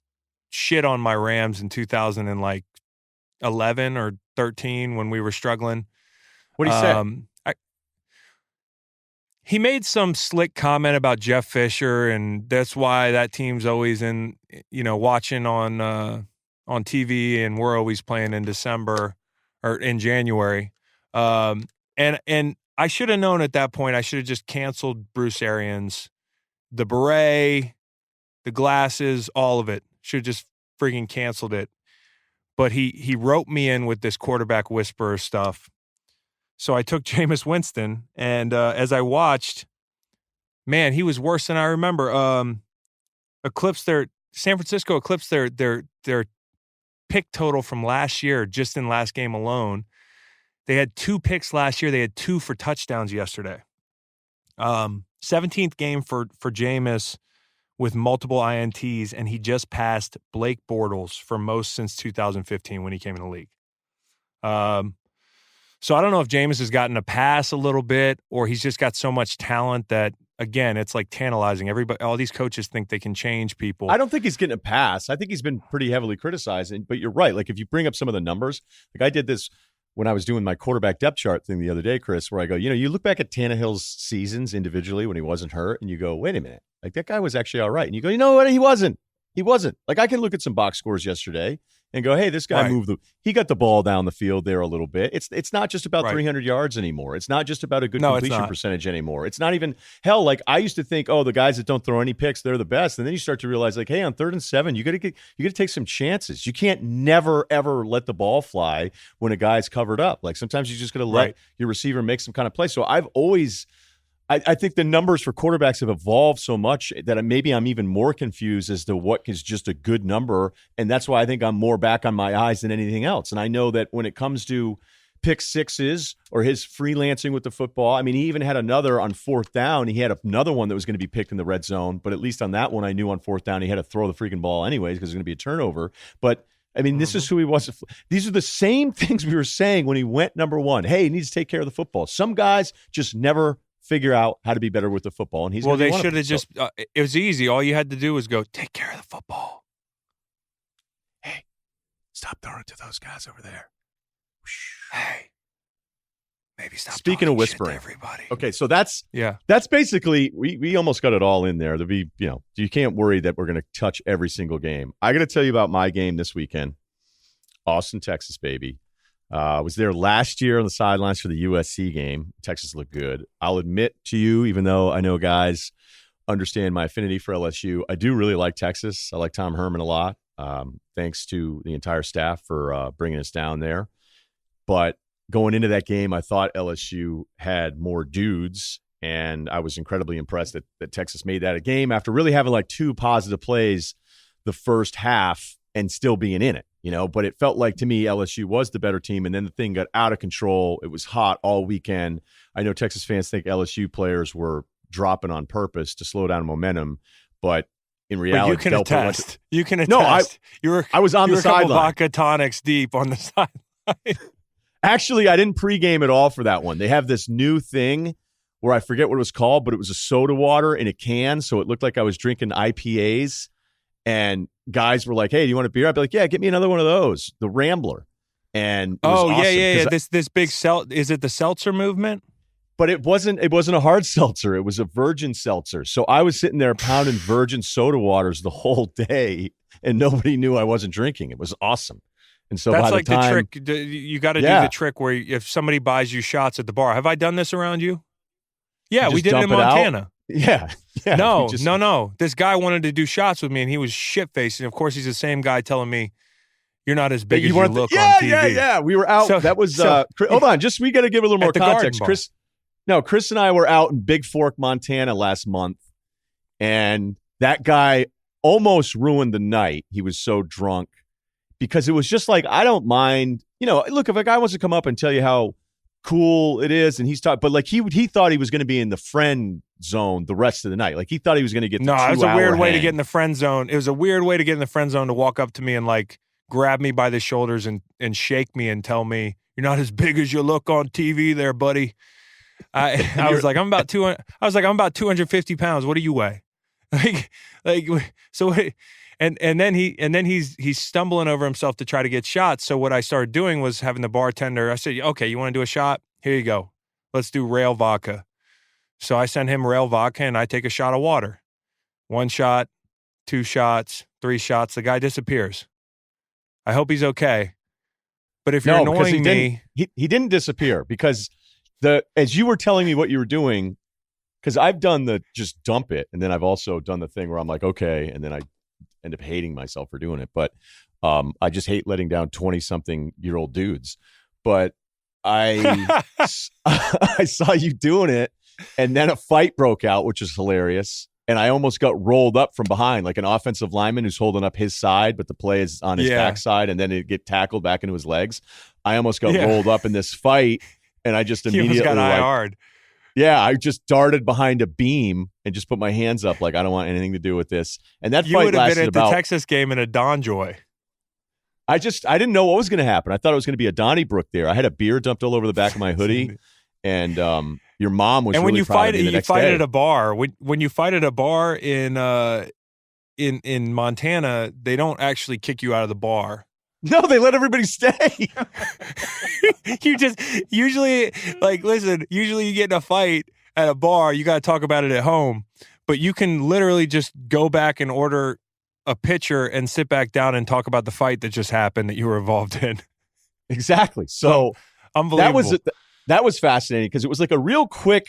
shit on my Rams in 2011 or 13 when we were struggling. What did he say? He made some slick comment about Jeff Fisher, and that's why that team's always in, watching on TV, and we're always playing in December or in January. And I should have known at that point. I should have just canceled Bruce Arians, the beret, the glasses, all of it. Should have just freaking canceled it. But he roped me in with this quarterback whisperer stuff. So I took Jameis Winston, and as I watched, man, he was worse than I remember. San Francisco eclipsed their pick total from last year, just in last game alone. They had 2 picks last year. They had 2 for touchdowns yesterday. 17th game for Jameis with multiple INTs, and he just passed Blake Bortles for most since 2015 when he came in the league. So I don't know if Jameis has gotten a pass a little bit, or he's just got so much talent that, again, it's like tantalizing. Everybody, all these coaches think they can change people. I don't think he's getting a pass. I think he's been pretty heavily criticized. But you're right. Like if you bring up some of the numbers, like I did this when I was doing my quarterback depth chart thing the other day, Chris, where I go, you look back at Tannehill's seasons individually when he wasn't hurt, and you go, wait a minute, like that guy was actually all right. And you go, you know what? He wasn't. Like I can look at some box scores yesterday and go, hey, this guy he got the ball down the field there a little bit. It's not just about 300 yards anymore. It's not just about a good completion percentage anymore. It's not even, hell, like I used to think, the guys that don't throw any picks, they're the best. And then you start to realize, like, hey, on 3rd and 7, you got to take some chances. You can't never, ever let the ball fly when a guy's covered up. Like sometimes you just got to let your receiver make some kind of play. So I've always I think the numbers for quarterbacks have evolved so much that maybe I'm even more confused as to what is just a good number. And that's why I think I'm more back on my eyes than anything else. And I know that when it comes to pick sixes or his freelancing with the football, I mean, he even had another on 4th down. He had another one that was going to be picked in the red zone. But at least on that one, I knew on 4th down, he had to throw the freaking ball anyways because it was going to be a turnover. But I mean, this is who he was. These are the same things we were saying when he went number 1. Hey, he needs to take care of the football. Some guys just never figure out how to be better with the football. And he's they should have just it was easy. All you had to do was go take care of the football. Hey, stop throwing it to those guys over there. Hey, maybe stop. Speaking of whispering, everybody. Okay, so that's basically we almost got it all in there. There'll be, you can't worry that we're going to touch every single game. I got to tell you about my game this weekend. Austin, Texas, baby. I was there last year on the sidelines for the USC game. Texas looked good. I'll admit to you, even though I know guys understand my affinity for LSU, I do really like Texas. I like Tom Herman a lot. Thanks to the entire staff for bringing us down there. But going into that game, I thought LSU had more dudes, and I was incredibly impressed that Texas made that a game after really having like 2 positive plays the first half and still being in it. But it felt like to me LSU was the better team, and then the thing got out of control. It was hot all weekend. I know Texas fans think LSU players were dropping on purpose to slow down momentum, but in reality, you can attest. No, I was on the sideline. Vodka tonics deep on the sideline. Actually, I didn't pregame at all for that one. They have this new thing where I forget what it was called, but it was a soda water in a can, so it looked like I was drinking IPAs. And guys were like, hey, do you want a beer? I'd be like, yeah, get me another one of those, the Rambler. And awesome, yeah. This big is it the seltzer movement? But it wasn't a hard seltzer. It was a virgin seltzer. So I was sitting there pounding virgin soda waters the whole day, and nobody knew I wasn't drinking. It was awesome. And so that's by like the time, the trick. You got to do the trick where if somebody buys you shots at the bar. Have I done this around you? Yeah, we did it in Montana. Yeah. No. This guy wanted to do shots with me, and he was shit-faced. And, of course, he's the same guy telling me, you're not as big as you look on TV. Yeah. We were out. That was hold on. We got to give a little more context. Chris and I were out in Big Fork, Montana last month, and that guy almost ruined the night. He was so drunk because it was just like, I don't mind. Look, if a guy wants to come up and tell you how cool it is, and he's talking, but like he thought he was going to be in the friend zone the rest of the night. Like he thought he was going to get the 2 hour it was a weird way hang. to get in the friend zone. It was a weird way to get in the friend zone, to walk up to me and like grab me by the shoulders and shake me and tell me, you're not as big as you look on TV there, buddy. I was like, I'm about 250 pounds. What do you weigh? And then he's stumbling over himself to try to get shots. So what I started doing was having the bartender, I said, okay, you want to do a shot? Here you go. Let's do rail vodka. So I send him rail vodka, and I take a shot of water. 1 shot, 2 shots, 3 shots. The guy disappears. I hope he's okay. But if you're annoying me, he didn't disappear because as you were telling me what you were doing, because I've done the just dump it, and then I've also done the thing where I'm like, okay, and then I end up hating myself for doing it. But I just hate letting down 20-something-year-old dudes. But I saw you doing it, and then a fight broke out, which is hilarious. And I almost got rolled up from behind, like an offensive lineman who's holding up his side, but the play is on his backside, and then it get tackled back into his legs. I almost got rolled up in this fight, and I just immediately got IR'd. Yeah, I just darted behind a beam and just put my hands up like I don't want anything to do with this. And that fight lasted about... You would have been at the Texas game in a Donjoy. I didn't know what was going to happen. I thought it was going to be a Donnybrook there. I had a beer dumped all over the back of my hoodie, and your mom was really proud of me the next day. And when you fight at a bar, when you fight at a bar in Montana, they don't actually kick you out of the bar. No, they let everybody stay. You just usually usually you get in a fight at a bar, you got to talk about it at home, but you can literally just go back and order a pitcher and sit back down and talk about the fight that just happened that you were involved in. Exactly. So unbelievable. That was fascinating because it was like a real quick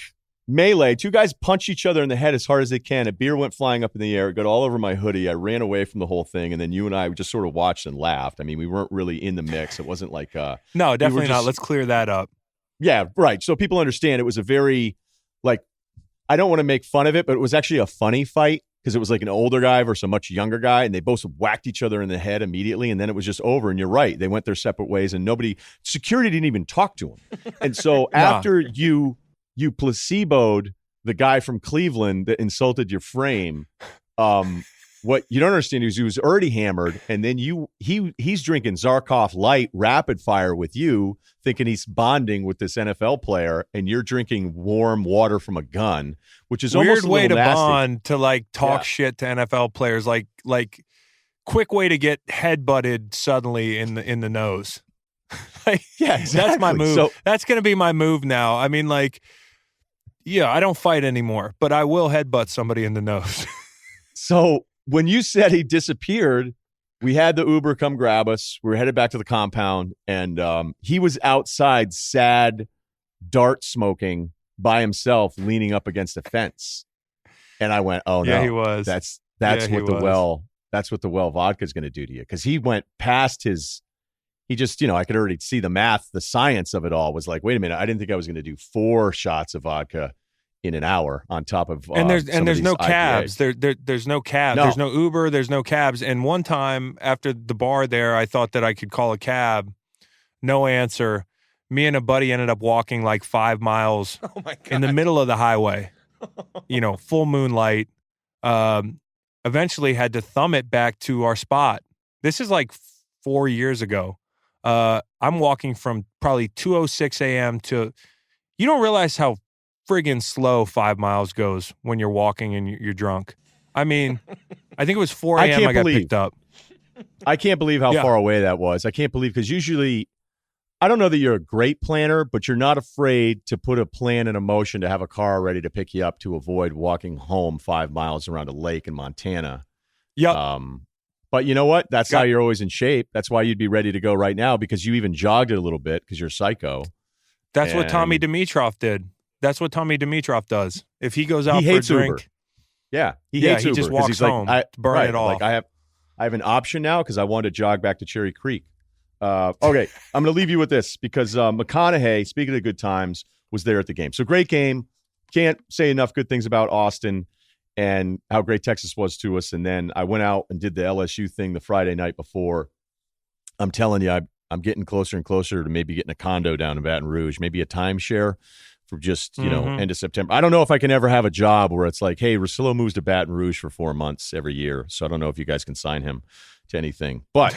melee. Two guys punched each other in the head as hard as they can. A beer went flying up in the air. It got all over my hoodie. I ran away from the whole thing. And then you and I just sort of watched and laughed. I mean, we weren't really in the mix. It wasn't like no, definitely not. Let's clear that up. Yeah, right. So people understand it was a very, like, I don't want to make fun of it, but it was actually a funny fight because it was like an older guy versus a much younger guy, and they both whacked each other in the head immediately, and then it was just over. And you're right. They went their separate ways, and security didn't even talk to him. And so after you placeboed the guy from Cleveland that insulted your frame, what you don't understand is he was already hammered, and then he's drinking Zarkov Light rapid fire with you, thinking he's bonding with this NFL player, and you're drinking warm water from a gun, which is weird almost a way to nasty. Bond to like talk shit to NFL players, like quick way to get headbutted suddenly in the nose. Exactly. That's my move. So, that's gonna be my move now. I mean, I don't fight anymore, but I will headbutt somebody in the nose. So when you said he disappeared, we had the Uber come grab us. We were headed back to the compound, and he was outside, sad, dart smoking by himself, leaning up against a fence. And I went, "Oh no, yeah, he was. That's Yeah, what the well vodka is going to do to you." Because he went past his. He just, I could already see the math, the science of it all was like, wait a minute, I didn't think I was going to do 4 shots of vodka in an hour on top of and there's no cabs. IPAs. There's no cabs. No. There's no Uber. There's no cabs. And one time after the bar there, I thought that I could call a cab. No answer. Me and a buddy ended up walking like 5 miles in the middle of the highway. Full moonlight. Eventually had to thumb it back to our spot. This is like 4 years ago. I'm walking from probably 2:06 a.m. to. You don't realize how friggin' slow 5 miles goes when you're walking and you're drunk. I mean, I think it was 4 a.m. I got picked up. I can't believe how far away that was. I can't believe because usually, I don't know that you're a great planner, but you're not afraid to put a plan in motion to have a car ready to pick you up to avoid walking home 5 miles around a lake in Montana. Yep. But you know what? That's how you're always in shape. That's why you'd be ready to go right now because you even jogged it a little bit because you're psycho. That's what Tommy Dimitroff did. That's what Tommy Dimitroff does. If he goes out he for a hates drink, Uber. He hates Uber. He just walks home to burn it off. Like I have an option now because I wanted to jog back to Cherry Creek. Okay, I'm going to leave you with this because McConaughey, speaking of good times, was there at the game. So great game. Can't say enough good things about Austin and how great Texas was to us. And then I went out and did the LSU thing the Friday night before. I'm telling you, I'm getting closer and closer to maybe getting a condo down in Baton Rouge, maybe a timeshare for just, end of September. I don't know if I can ever have a job where it's like, hey, Russillo moves to Baton Rouge for 4 months every year. So I don't know if you guys can sign him to anything. But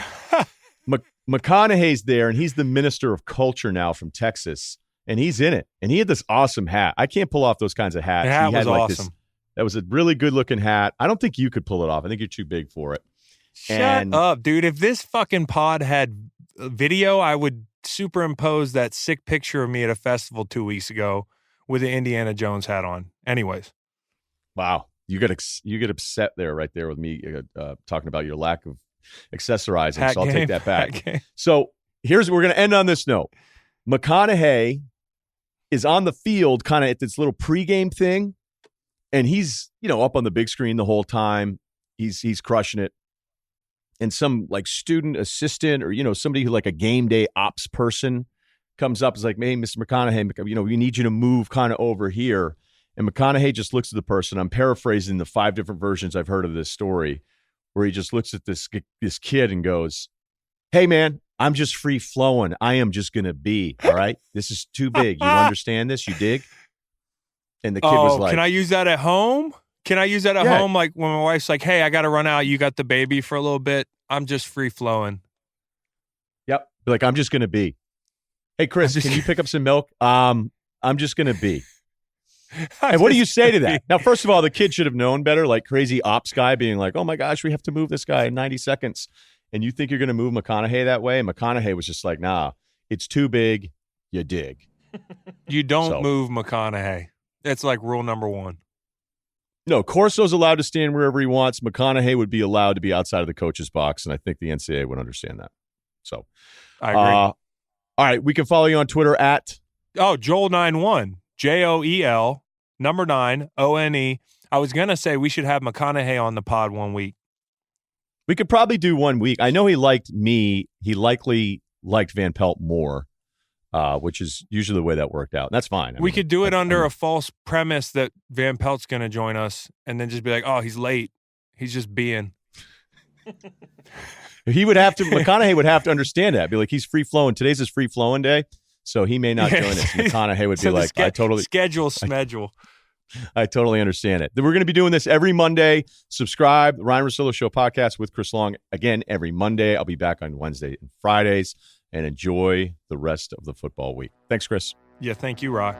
McConaughey's there, and he's the minister of culture now from Texas, and he's in it. And he had this awesome hat. I can't pull off those kinds of hats. The hat was awesome. That was a really good-looking hat. I don't think you could pull it off. I think you're too big for it. Shut up, dude. If this fucking pod had video, I would superimpose that sick picture of me at a festival 2 weeks ago with the Indiana Jones hat on. Anyways. Wow. You get upset right there with me talking about your lack of accessorizing, hat so I'll game. take that back. So we're going to end on this note. McConaughey is on the field kind of at this little pregame thing, and he's, up on the big screen the whole time. He's crushing it. And some like student assistant or, somebody who like a game day ops person comes up and is like, hey, Mr. McConaughey, we need you to move kind of over here. And McConaughey just looks at the person. I'm paraphrasing the 5 different versions I've heard of this story, where he just looks at this kid and goes, hey, man, I'm just free flowing. I am just going to be. All right. This is too big. You understand this? You dig? And the kid was like, can I use that at home? Can I use that at home? Like when my wife's like, hey, I got to run out. You got the baby for a little bit. I'm just free flowing. Yep. Like, I'm just going to be. Hey, Chris, can you pick up some milk? I'm just going to be. And what do you say to that? Now, first of all, the kid should have known better, like crazy ops guy being like, oh my gosh, we have to move this guy in 90 seconds. and you think you're going to move McConaughey that way. McConaughey was just like, nah, it's too big. You dig. You don't move McConaughey. It's like rule number one. No, Corso's allowed to stand wherever he wants. McConaughey would be allowed to be outside of the coach's box, and I think the NCAA would understand that. So, I agree. All right, we can follow you on Twitter at Joel91, JOEL, number 9, ONE. I was going to say we should have McConaughey on the pod one week. We could probably do 1 week. I know he liked me. He likely liked Van Pelt more, which is usually the way that worked out. And that's fine. We could do it under a false premise that Van Pelt's going to join us and then just be like, oh, he's late. He's just being. He would have to, McConaughey would have to understand that. Be like, he's free flowing. Today's his free flowing day, so he may not join us. McConaughey would be like, I totally. Schedule. I totally understand it. We're going to be doing this every Monday. Subscribe, the Ryen Russillo Show podcast with Chris Long. Again, every Monday. I'll be back on Wednesday and Fridays. And enjoy the rest of the football week. Thanks, Chris. Yeah, thank you, Rock.